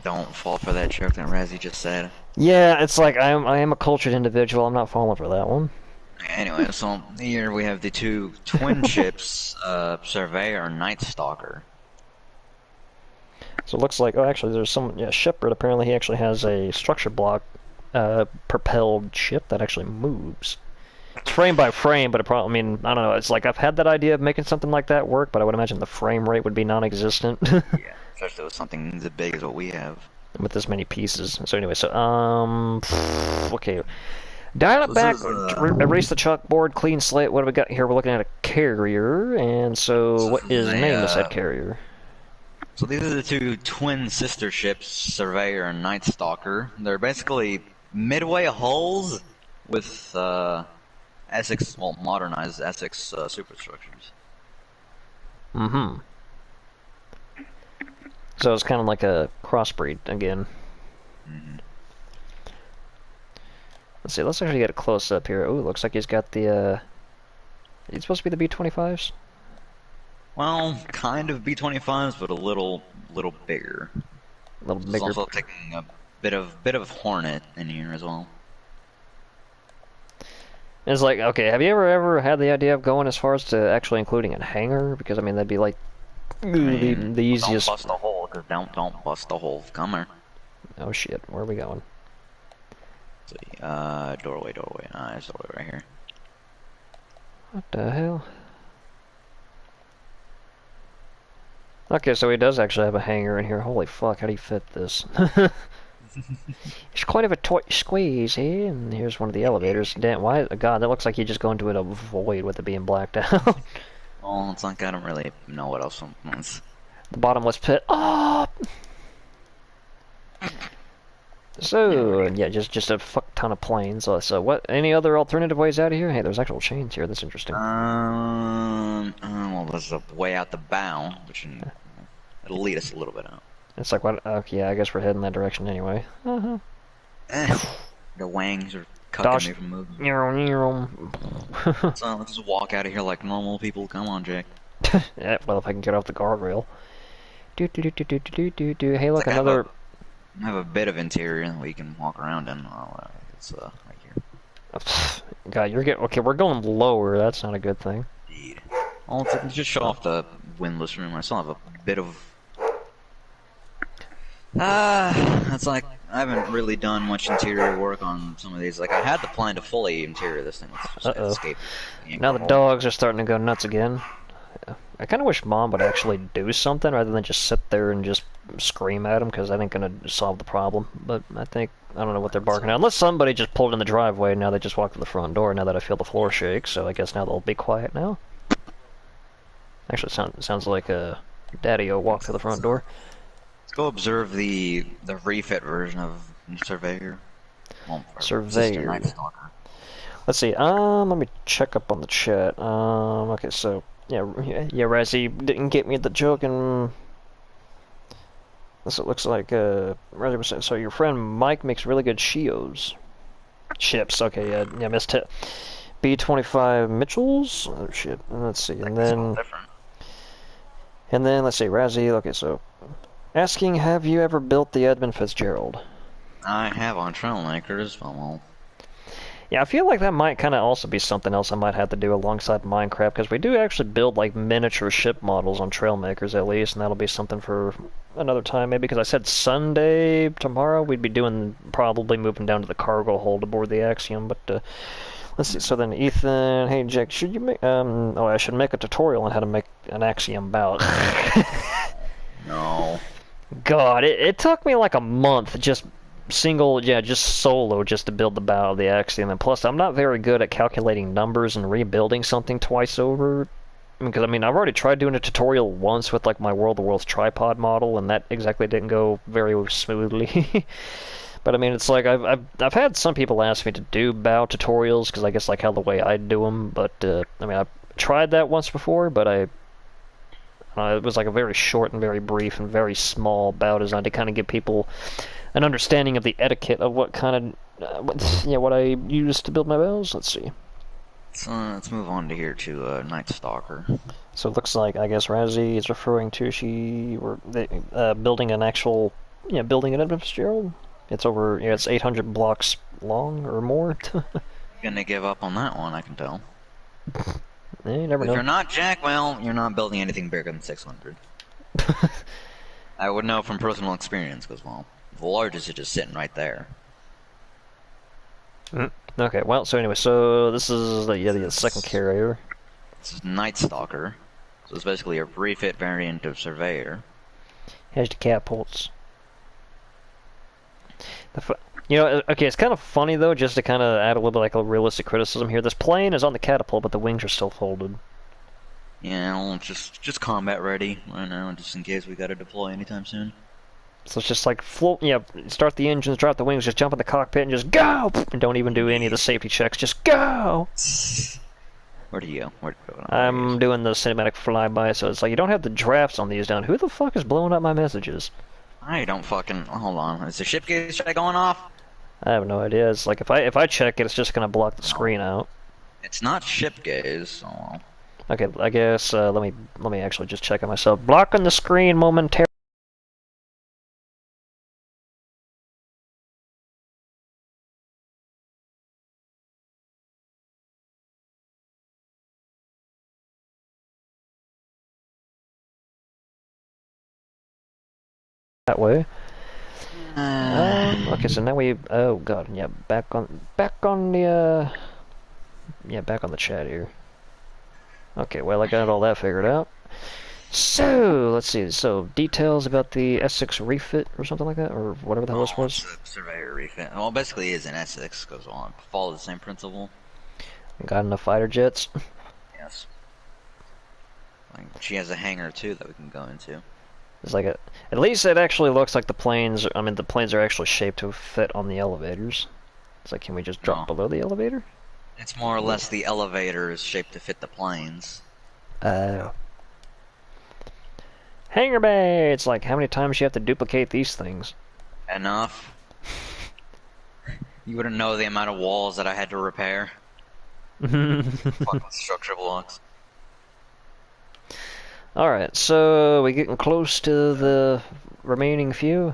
Don't fall for that joke that Razzie just said. Yeah, it's like I am a cultured individual. I'm not falling for that one. Anyway, so here we have the two twin ships, Surveyor and Night Stalker. So it looks like, oh, actually, there's some, Shepard, apparently he actually has a structure block propelled ship that actually moves. It's frame by frame, but I mean, I don't know, it's like I've had that idea of making something like that work, but I would imagine the frame rate would be non-existent. Yeah, especially with something as big as what we have. With this many pieces. So anyway, so, okay. Dial it back, erase the chalkboard, clean slate. What do we got here? We're looking at a carrier, and so what is the name of said carrier? So these are the two twin sister ships, Surveyor and Night Stalker. They're basically midway hulls with Essex, well, modernized Essex superstructures. Mm-hmm. So it's kind of like a crossbreed again. Mm-hmm. Let's see, let's actually get a close-up here. Ooh, looks like he's got the, he's supposed to be the B-25s? Well, kind of B-25s, but a little bigger. A little bigger. There's also taking a bit of Hornet in here as well. It's like, okay, have you ever had the idea of going as far as to actually including a hangar? Because, I mean, that'd be like, the easiest... Don't bust the hole, because don't bust the hole. Come here. Oh shit, where are we going? Doorway. There's a doorway right here. What the hell? Okay, so he does actually have a hangar in here. Holy fuck, how do you fit this? It's quite of a tight squeeze here, and here's one of the elevators. Damn, why? God, that looks like you just go into a void with it being blacked out. Well, it's like I don't really know what else was. The bottomless pit. Oh! So, yeah, just a fuck ton of planes. So what, any other alternative ways out of here? Hey, there's actual chains here, that's interesting. Well, there's a way out the bow, which it'll lead us a little bit out. It's like, what, okay, yeah, I guess we're heading that direction anyway. The wangs are cutting me from moving. So let's just walk out of here like normal people. Come on, Jack. Yeah, well, if I can get off the guardrail. Hey, look, It's like another. I have a bit of interior that we can walk around in. It's right here. God, you're getting okay. We're going lower. That's not a good thing. Indeed. Well, it's just show off the windless room. I still have a bit of. It's like I haven't really done much interior work on some of these. Like I had the plan to fully interior this thing. Let's just escape. Now the dogs are starting to go nuts again. I kind of wish Mom would actually do something rather than just sit there and just scream at them, because that ain't gonna solve the problem. But I don't know what they're barking at. Unless somebody just pulled in the driveway, now they just walked to the front door, now that I feel the floor shake, so I guess now they'll be quiet now. Actually, sounds like Daddy-O walked to the front door. Let's go observe the refit version of Surveyor. Well, Surveyor. Let's see, let me check up on the chat. Okay, so, yeah, Razzie didn't get me the joke, and this it looks like, Razzie was saying, so your friend Mike makes really good Shios. Ships, okay, yeah, missed it. B-25 Mitchells? Oh, shit, let's see, and then, let's see, Razzie, okay, so, asking, have you ever built the Edmund Fitzgerald? I have on Trailmakers, well... Yeah, I feel like that might kind of also be something else I might have to do alongside Minecraft, because we do actually build like miniature ship models on Trailmakers at least, and that'll be something for another time maybe, because I said Sunday, tomorrow, we'd be probably moving down to the cargo hold aboard the Axiom, but let's see, so then Ethan, hey Jack, should you make, I should make a tutorial on how to make an Axiom bout. No. God, it took me like a month just solo just to build the bow of the Axiom, and plus I'm not very good at calculating numbers and rebuilding something twice over. Because I mean, I've already tried doing a tutorial once with like my World of Worlds tripod model, and that exactly didn't go very smoothly. But I mean, it's like I've had some people ask me to do bow tutorials because I guess like how the way I do them. But I mean, I've tried that once before, but it was like a very short and very brief and very small bow design to kind of give people an understanding of the etiquette of what kind of, what I use to build my bows. Let's see. Let's move on to here to Night Stalker. So it looks like, I guess Razzie is referring to building an actual, building an Edmund Fitzgerald. It's over, it's 800 blocks long or more. Gonna give up on that one, I can tell. You never know. If you're not Jack, well, you're not building anything bigger than 600. I would know from personal experience, because, well, the largest is just sitting right there. Okay, well, so anyway, so this is the second carrier. This is Night Stalker. So it's basically a refit variant of Surveyor. Has the catapults. Okay, it's kind of funny though, just to kind of add a little bit like a realistic criticism here. This plane is on the catapult, but the wings are still folded. Yeah, well, just combat ready right now, just in case we gotta deploy anytime soon. So it's just like float, start the engines, drop the wings, just jump in the cockpit and just go! And don't even do any of the safety checks, just go! Where do you go? I'm doing the cinematic flyby, so it's like you don't have the drafts on these down. Who the fuck is blowing up my messages? I don't fucking... Hold on, is the ship gauge going off? I have no idea. It's like if I check it, it's just gonna block the screen out. It's not ship gaze, so... Okay, I guess let me actually just check it myself. Blocking the screen momentarily. That way. Okay, so now oh god, yeah, back on the back on the chat here. Okay, well I got all that figured out. So let's see. So details about the Essex refit or something like that, or whatever the hell this was. Surveyor refit. Well, basically, it is an Essex because on follow the same principle. Got enough fighter jets. Yes. Like, she has a hangar too that we can go into. It's like at least it actually looks like the planes. I mean, the planes are actually shaped to fit on the elevators. It's like, can we just drop below the elevator? It's more or less the elevator is shaped to fit the planes. Hangar bay! It's like, how many times you have to duplicate these things? Enough. You wouldn't know the amount of walls that I had to repair. Fucking structure blocks. Alright, so we getting close to the remaining few?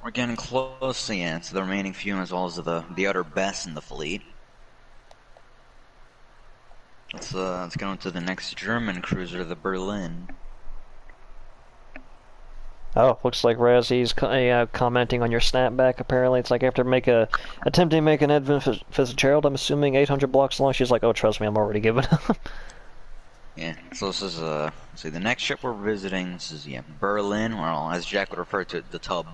We're getting close, yeah, to the remaining few as well as the utter best in the fleet. Let's go into the next German cruiser, the Berlin. Oh, looks like Razzie's commenting on your snapback, apparently. It's like after attempting to make an Edmund Fitzgerald, I'm assuming 800 blocks long, she's like, oh, trust me, I'm already giving up. Yeah, so this is, see, the next ship we're visiting, this is, yeah, Berlin, well, as Jack would refer to it, the tub.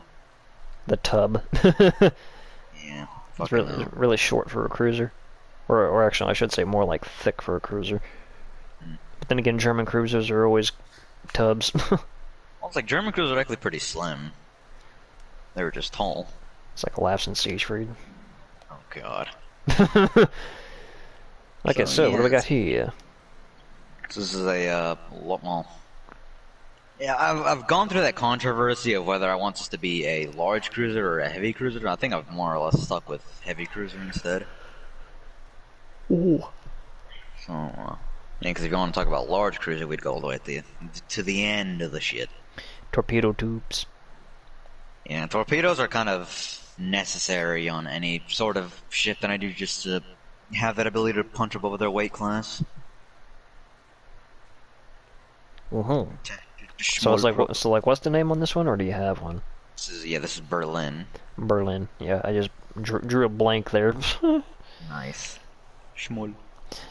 The tub. Yeah, It's fucking really short for a cruiser. Or actually, I should say more like thick for a cruiser. But then again, German cruisers are always tubs. Well, it's like German cruisers are actually pretty slim. They were just tall. It's like a lapse in Siegfried. Oh, God. Okay, so what do we got here? This is a, well, yeah, I've gone through that controversy of whether I want this to be a large cruiser or a heavy cruiser. I think I've more or less stuck with heavy cruiser instead. Ooh. So, yeah, because if you want to talk about large cruiser, we'd go all the way to the end of the shit. Torpedo tubes. Yeah, torpedoes are kind of necessary on any sort of ship that I do just to have that ability to punch above their weight class. Mm-hmm. So it's like, what's the name on this one, or do you have one? This is Berlin. Berlin. Yeah, I just drew a blank there. Nice. Schmull.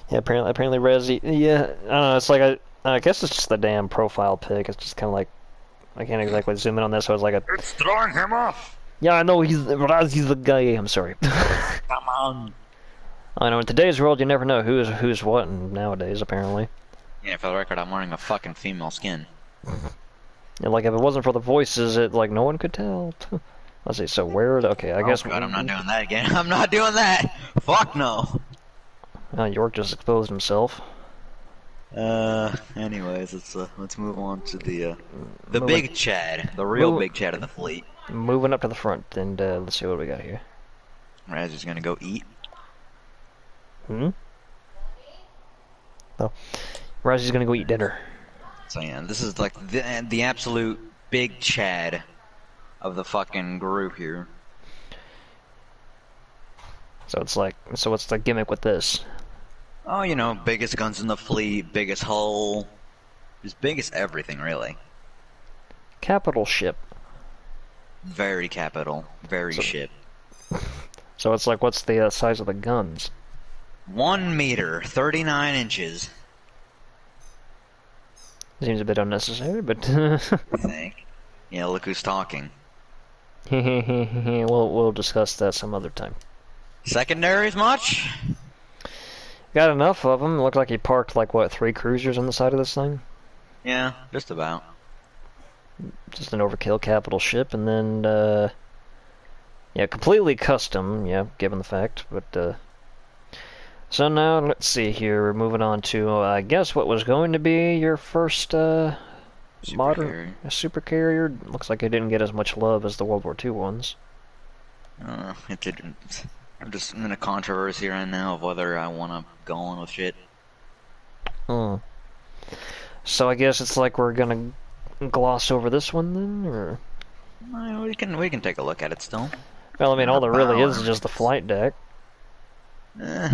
Yeah, apparently Resi. Yeah, I don't know. It's like I guess it's just the damn profile pic. It's just kind of like I can't exactly zoom in on this. So it's like a. It's throwing him off. Yeah, I know he's the guy. I'm sorry. Come on. I know in today's world you never know who's what nowadays apparently. Yeah, for the record, I'm wearing a fucking female skin. And like if it wasn't for the voices, it like no one could tell. Let's see. So where? Okay, I guess. God, I'm not doing that again. I'm not doing that. Fuck no. York just exposed himself. Anyways, let's move on to the big Chad, the real big Chad of the fleet. Moving up to the front, and let's see what we got here. Raz is gonna go eat. Oh, Razzie's gonna go eat dinner. So yeah, this is like the absolute big Chad of the fucking group here. So it's like, so what's the gimmick with this? Oh, you know, biggest guns in the fleet, biggest hull, just biggest everything, really. Capital ship. Very capital, very ship. So it's like, what's the size of the guns? 1 meter, 39 inches. Seems a bit unnecessary, but I think. Yeah, look who's talking. we'll discuss that some other time. Secondaries much? Got enough of them. Looked like he parked like what, 3 cruisers on the side of this thing. Yeah, just about. Just an overkill capital ship, and then yeah, completely custom. Yeah, given the fact, but so now let's see here. We're moving on to I guess what was going to be your first modern supercarrier. Looks like it didn't get as much love as the World War II ones. It didn't. I'm just in a controversy right now of whether I want to go on with shit. So I guess it's like we're gonna gloss over this one then, or? We can take a look at it still. Well, I mean, all there really is just the flight deck. Eh.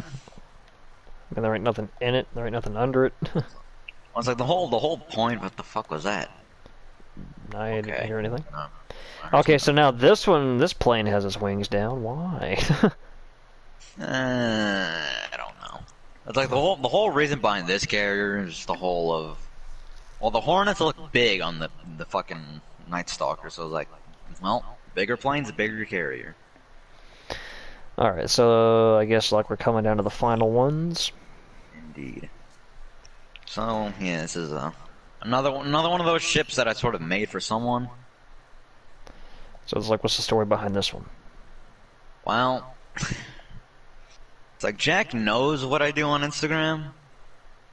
I mean, there ain't nothing in it. There ain't nothing under it. I was like, the whole point. What the fuck was that? I didn't hear anything. No. Okay, so now this plane has its wings down. Why? I don't know. It's like the whole reason behind this carrier is the whole of, well, the Hornets look big on the fucking Night Stalker, so it's like, well, bigger plane's a bigger carrier. All right, so I guess like we're coming down to the final ones. Indeed. So yeah, this is another one of those ships that I sort of made for someone. So it's like, what's the story behind this one? Well, it's like Jack knows what I do on Instagram.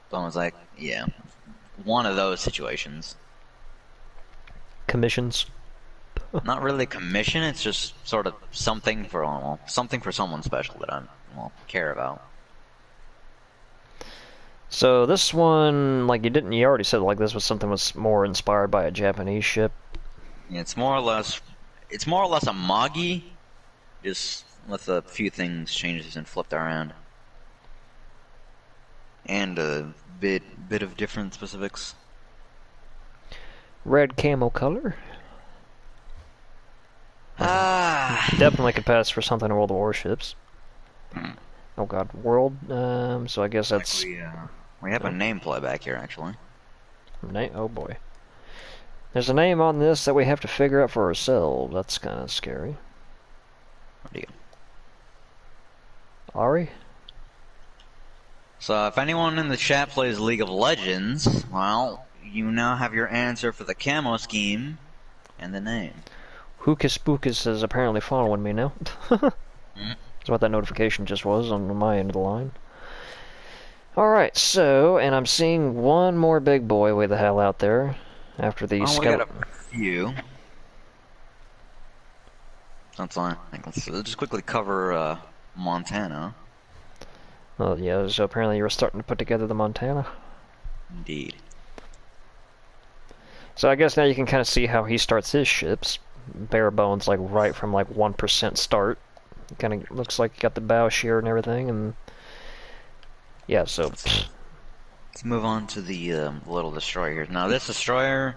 So I was like, yeah, one of those situations. Commissions? Not really commission, it's just sort of something for someone special that I care about. So this one, like you already said like this was something was more inspired by a Japanese ship. Yeah, it's more or less a Magi, just with a few things changes and flipped around, and a bit of different specifics. Red camo color. Ah, Definitely could pass for something in World of Warships. Oh god, world. So I guess that's we have a nameplate back here actually. name. Oh boy. There's a name on this that we have to figure out for ourselves. That's kind of scary. What do you? Ari? So if anyone in the chat plays League of Legends, well, you now have your answer for the camo scheme and the name. Hookus Pookus is apparently following me now. That's what that notification just was on my end of the line. Alright, so, and I'm seeing one more big boy way the hell out there after the Oh, we got skeleton. a few. That's fine. Let's just quickly cover Montana. Oh yeah, so apparently you were starting to put together the Montana. Indeed. So I guess now you can kind of see how he starts his ships. Bare bones, like right from like 1% start. Kind of looks like you got the bow shear and everything, and yeah. So Let's move on to the little destroyer here. Now this destroyer,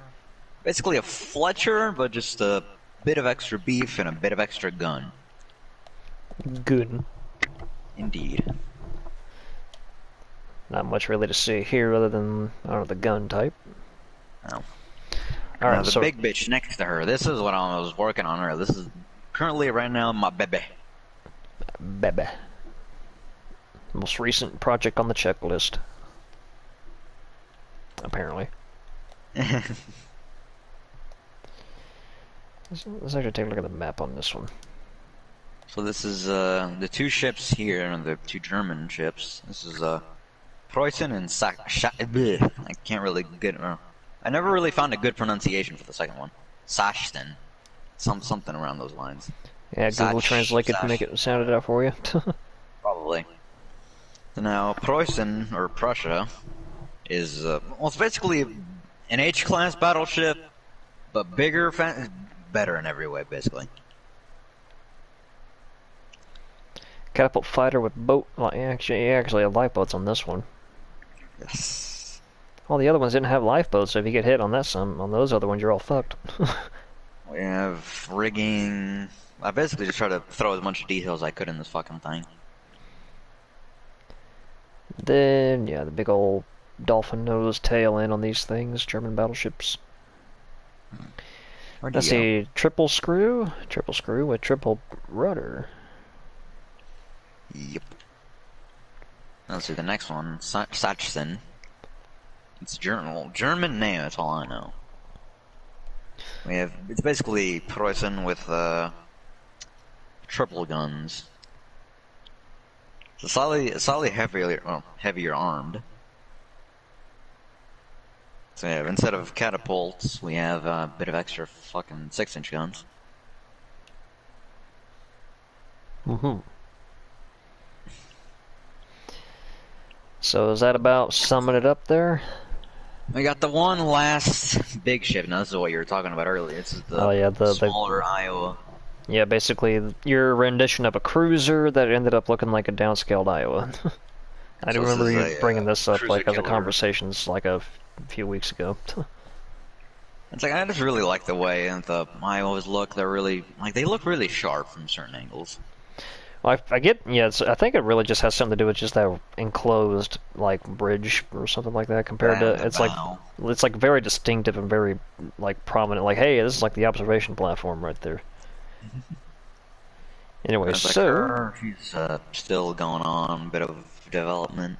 basically a Fletcher, but just a bit of extra beef and a bit of extra gun. good. Indeed. Not much really to see here other than I don't know, the gun type. Oh. All Now right, the so big bitch next to her. This is what I was working on her. This is currently right now my baby. Bebe. Most recent project on the checklist. Apparently. Let's actually take a look at the map on this one. So this is the two ships here, the two German ships. This is Preußen and I can't really get. I never really found a good pronunciation for the second one. Sachsen, something around those lines. Yeah, Google Translate could make it sound it out for you. Probably. So now Preußen or Prussia is well, it's basically an H-class battleship, but bigger, better in every way, basically. Catapult fighter with boat. Well, actually have lifeboats on this one. Yes. All the other ones didn't have lifeboats, so if you get hit on on those other ones, you're all fucked. We have rigging. I basically just try to throw as much detail as I could in this fucking thing. Then, yeah, the big old dolphin nose tail end on these things, German battleships. Where'd Let's you see, triple screw with triple rudder. go? Yep. Let's see the next one, Sachsen. It's German name. That's all I know. It's basically Preußen with triple guns. So slightly heavier armed. So yeah, instead of catapults, we have a bit of extra fucking 6-inch guns. Mm-hmm. So is that about summing it up there? We got the one last big ship. Now this is what you were talking about earlier. This is the smaller Iowa. Yeah, basically your rendition of a cruiser that ended up looking like a downscaled Iowa. I do remember you bringing this up like as a conversations like a few weeks ago. It's like I just really like the way the Iowas look. They're really they look really sharp from certain angles. Well, I get, yeah, I think it really just has something to do with just that enclosed like bridge or something like that compared to it's like very distinctive and very like prominent. Like, hey, this is like the observation platform right there. Anyway, so she's still going on, a bit of development.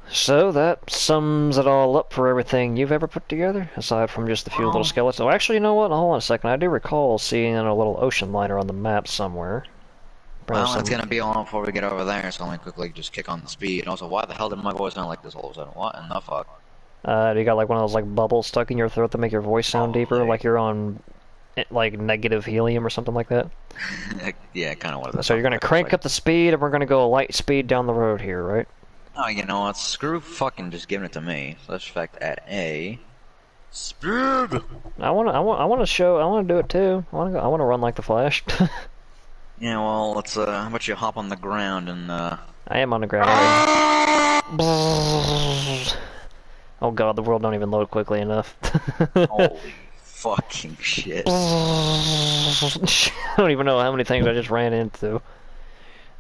So that sums it all up for everything you've ever put together, aside from just a few little skeletons. Oh, actually, you know what? Hold on a second. I do recall seeing a little ocean liner on the map somewhere. Well, it's gonna be on before we get over there, so let me quickly just kick on the speed. And also, why the hell did my voice sound like this all of a sudden? What in the fuck? You got like one of those like bubbles stuck in your throat that make your voice sound deeper, like you're on like negative helium or something like that? Yeah, kind of what it is. So you're gonna crank up the speed, and we're gonna go light speed down the road here, right? Oh, you know what? Screw fucking just giving it to me. So let's fact at A. Speed! I wanna show. I wanna do it too. I wanna run like the Flash. Yeah, well, let's, how about you hop on the ground and, I am on the ground already. Oh god, the world don't even load quickly enough. Holy fucking shit. I don't even know how many things I just ran into. I'm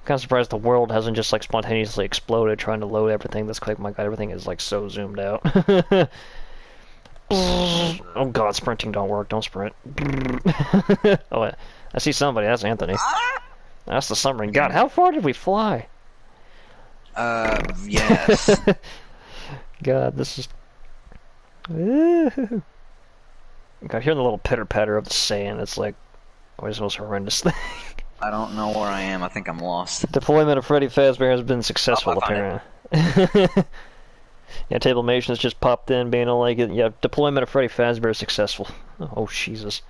kind of surprised the world hasn't just like spontaneously exploded trying to load everything this quick. My god, everything is like so zoomed out. Oh god, sprinting don't work. Don't sprint. Oh, I see somebody. That's Anthony. That's the submarine. God, how far did we fly? Yes. God, this is... God, hearing the little pitter-patter of the sand, it's like... what is the most horrendous thing? I don't know where I am. I think I'm lost. Deployment of Freddy Fazbear has been successful, Oh, I found apparently. Yeah, Tablemation has just popped in, being all like, yeah, deployment of Freddy Fazbear is successful. Oh, Jesus.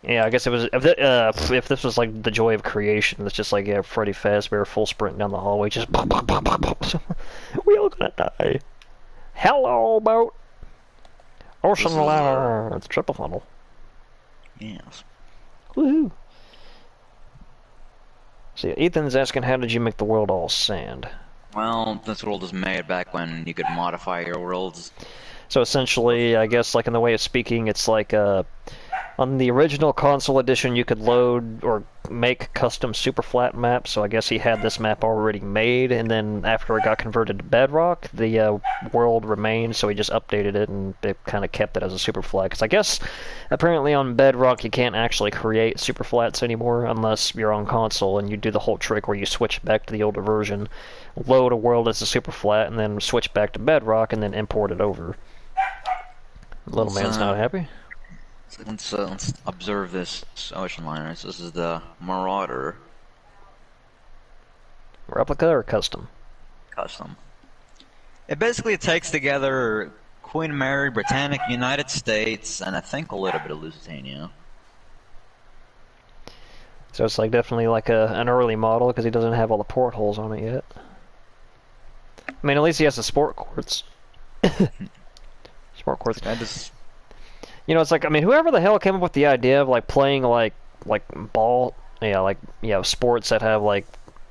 Yeah, I guess it was, if this was like the joy of creation, it's just like, yeah, Freddy Fazbear full sprint down the hallway, just pop, pop, pop, pop, pop. We all gonna die. Hello, boat. Ocean liner. It's triple funnel. Yes. Woohoo. See, Ethan's asking, how did you make the world all sand? Well, this world was made back when you could modify your worlds. So essentially, I guess, like in the way of speaking, it's like, on the original console edition, you could load or make custom super flat maps, so I guess he had this map already made, and then after it got converted to Bedrock, the world remained, so he just updated it, and it kind of kept it as a super flat. Because I guess, apparently on Bedrock, you can't actually create super flats anymore unless you're on console, and you do the whole trick where you switch back to the older version, load a world as a super flat, and then switch back to Bedrock, and then import it over. Little man's not happy. Let's observe this ocean liner. So this is the Marauder Replica or custom? custom. It basically takes together Queen Mary, Britannic, United States, and I think a little bit of Lusitania. So it's like definitely like an early model because he doesn't have all the portholes on it yet. I mean, at least he has the sport quartz. Sport quartz. I just You know, it's like, I mean, whoever the hell came up with the idea of like playing like ball, yeah, like, yeah, sports that have like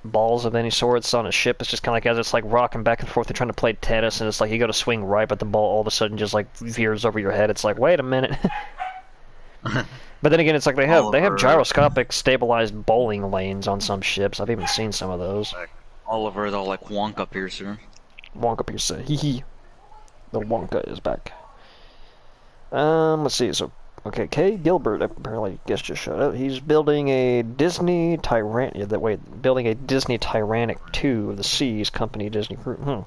balls of any sorts on a ship. It's just kind of like as it's like rocking back and forth, they're trying to play tennis, and it's like you go to swing right, but the ball all of a sudden just like veers over your head. It's like, wait a minute. But then again, it's like they have gyroscopic stabilized bowling lanes on some ships. I've even seen some of those. Oliver's all like Wonka Piercer. Wonka Piercer, hee hee. The Wonka is back. Let's see. So, okay, Kay Gilbert apparently guess just showed up. He's building a Disney building a Disney Tyrannic 2 of the Seas company Disney Cruise.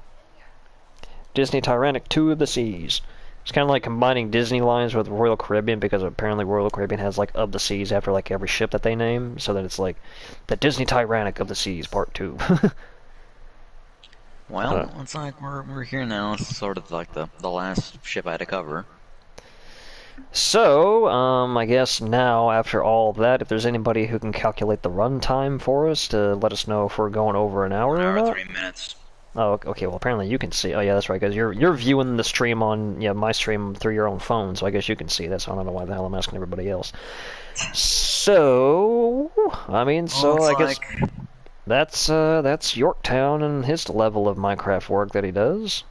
Disney Tyrannic 2 of the Seas. It's kind of like combining Disney lines with Royal Caribbean because apparently Royal Caribbean has like of the seas after like every ship that they name, so that it's like the Disney Tyrannic of the Seas Part 2. Well, it's like we're here now. It's sort of like the last ship I had to cover. So, I guess now, after all of that, if there's anybody who can calculate the runtime for us to let us know if we're going over an hour or not. 3 minutes. Oh, okay, well, apparently you can see. Oh, yeah, that's right, because you're viewing the stream on, yeah, my stream through your own phone, so I guess you can see that, so I don't know why the hell I'm asking everybody else. So, I mean, so I guess that's Yorktown and his level of Minecraft work that he does.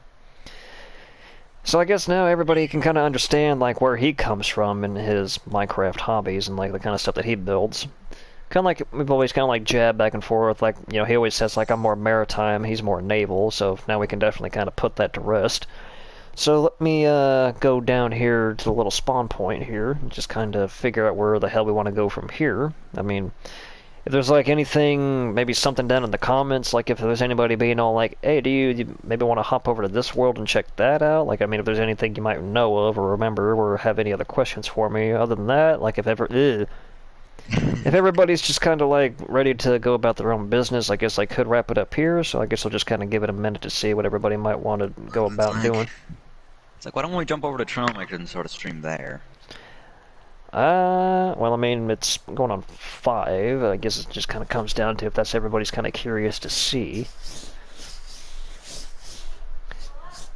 So I guess now everybody can kind of understand like where he comes from in his Minecraft hobbies and like the kind of stuff that he builds. Kind of like we've always kind of like jabbed back and forth. Like, you know, he always says like I'm more maritime, he's more naval. So now we can definitely kind of put that to rest. So let me go down here to the little spawn point here and just kind of figure out where the hell we want to go from here. I mean, if there's like anything, maybe something down in the comments, like if there's anybody being all like, hey, do you maybe want to hop over to this world and check that out? Like, I mean, if there's anything you might know of or remember or have any other questions for me other than that, like if everybody's just kind of like ready to go about their own business, I guess I could wrap it up here, so I guess I'll just kind of give it a minute to see what everybody might want to go about doing. It's like, why don't we jump over to Tronic and sort of stream there? Well, I mean, it's going on 5. I guess it just kind of comes down to if that's everybody's kind of curious to see.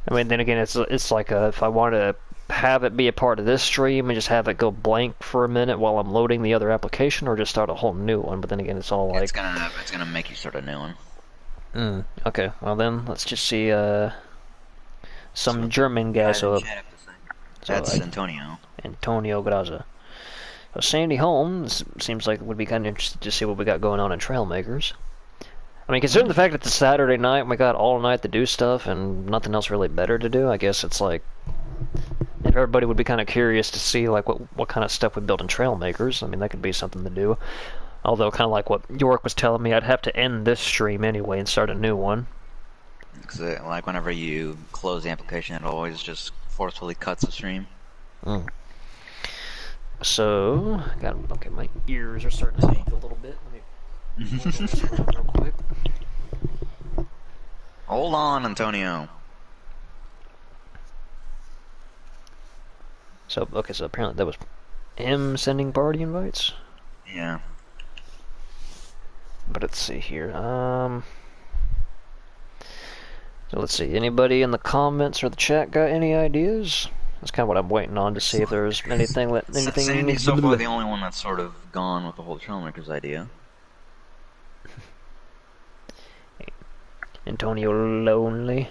I mean, then again, it's like if I want to have it be a part of this stream and just have it go blank for a minute while I'm loading the other application, or just start a whole new one. But then again, it's all like It's gonna make you start a new one. Okay, well then let's just see some So, German guy. So that's Antonio. Antonio Graza. So Sandy Holmes seems like would be kind of interested to see what we got going on in Trailmakers. I mean, considering the fact that it's Saturday night, we got all night to do stuff and nothing else really better to do, I guess it's like, if everybody would be kind of curious to see like what kind of stuff we build in Trailmakers, I mean, that could be something to do. Although, kind of like what York was telling me, I'd have to end this stream anyway and start a new one. Because like whenever you close the application, it always just forcefully cuts the stream. So, okay, my ears are starting to ache a little bit. Let me real quick. Hold on, Antonio. So, okay, so apparently that was him sending party invites? Yeah. But let's see here. So let's see. Anybody in the comments or the chat got any ideas? That's kind of what I'm waiting on to see if there's anything. Sandy's so far the only one that's sort of gone with the whole Trailmakers idea. Antonio lonely.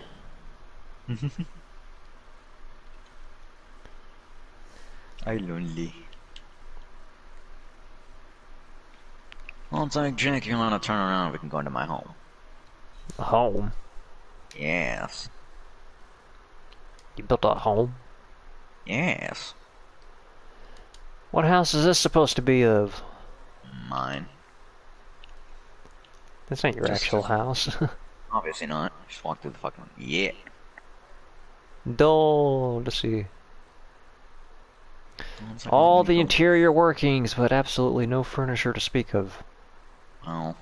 I lonely. Well, it's like, Jake, if you want to turn around, we can go into my home. A home? Yes. You built a home? Yes. What house is this supposed to be of? Mine. This ain't your actual house. Obviously not. Just walk through the fucking... Yeah. Dull to see. All the interior workings, but absolutely no furniture to speak of. Well...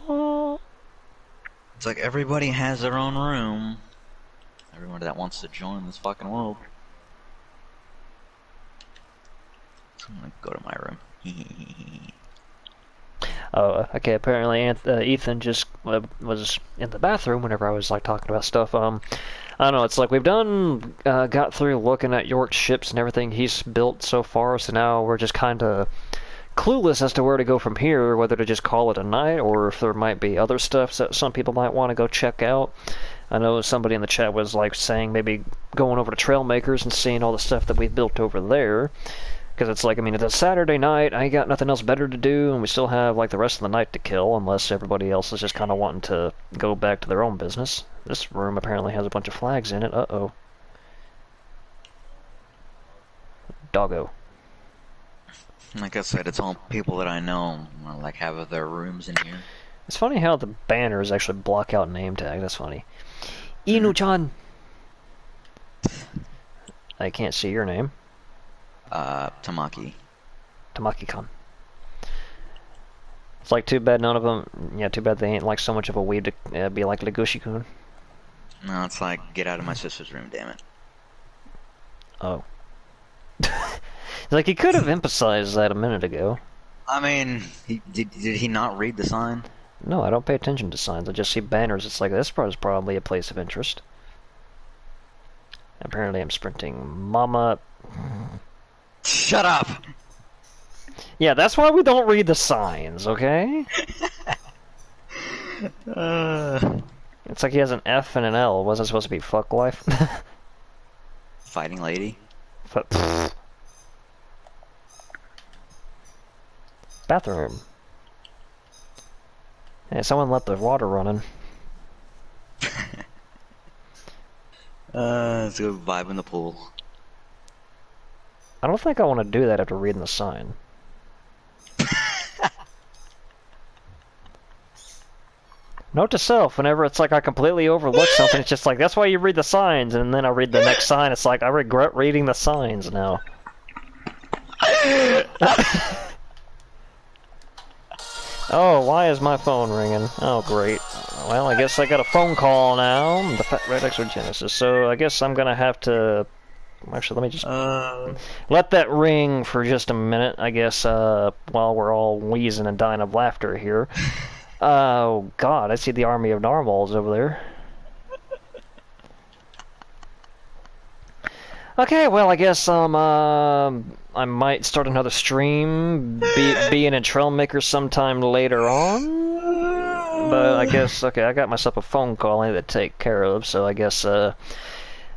Oh. It's like everybody has their own room. Everybody that wants to join this fucking world. So I'm gonna go to my room. Oh, okay. Apparently, Ethan just was in the bathroom whenever I was like talking about stuff. I don't know. It's like we've got through looking at York's ships and everything he's built so far. So now we're just kind of clueless as to where to go from here. Whether to just call it a night or if there might be other stuff that some people might want to go check out. I know somebody in the chat was like saying maybe going over to Trailmakers and seeing all the stuff that we've built over there. Because it's like, I mean, it's a Saturday night, I ain't got nothing else better to do, and we still have like the rest of the night to kill, unless everybody else is just kind of wanting to go back to their own business. This room apparently has a bunch of flags in it. Uh-oh. Doggo. Like I said, it's all people that I know, like have their rooms in here. It's funny how the banners actually block out name tag. That's funny. Inu-chan! I can't see your name. Tamaki. Tamaki-kan. It's like too bad none of them. Yeah, too bad they ain't like so much of a weeb to be like Legoshi-kun. No, it's like, get out of my sister's room, damn it. Oh. Like, he could have emphasized that a minute ago. I mean, did he not read the sign? No, I don't pay attention to signs. I just see banners. It's like, this is probably a place of interest. Apparently I'm sprinting. Mama... Shut up! Yeah, that's why we don't read the signs, okay? It's like he has an F and an L. Wasn't it supposed to be fuck life? Fighting lady? Bathroom. Hey, someone let the water running. Let's go vibe in the pool. I don't think I want to do that after reading the sign. Note to self, whenever it's like I completely overlook something, it's just like, that's why you read the signs, and then I read the next sign, it's like, I regret reading the signs now. Oh, why is my phone ringing? Oh, great. Well, I guess I got a phone call now. The Fat Red Exogenesis. So I guess I'm gonna have to... Actually, let me just let that ring for just a minute, I guess, while we're all wheezing and dying of laughter here. Oh, God, I see the army of narwhals over there. Okay, well, I guess I might start another stream, being a Trailmaker sometime later on. But I guess okay, I got myself a phone call I need to take care of, so I guess I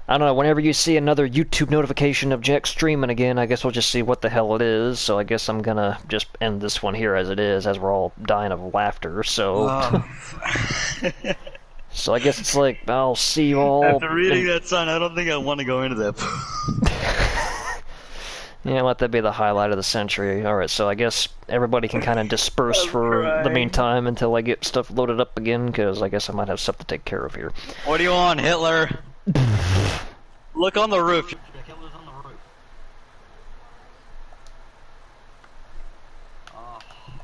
don't know. Whenever you see another YouTube notification of Jack streaming again, I guess we'll just see what the hell it is. So I guess I'm gonna just end this one here as it is, as we're all dying of laughter. So. So I guess it's like, I'll see you all. After reading that sign, I don't think I want to go into that. Yeah, let that be the highlight of the century. Alright, so I guess everybody can kind of disperse for the meantime until I get stuff loaded up again, because I guess I might have stuff to take care of here. What do you want, Hitler? Look on the roof.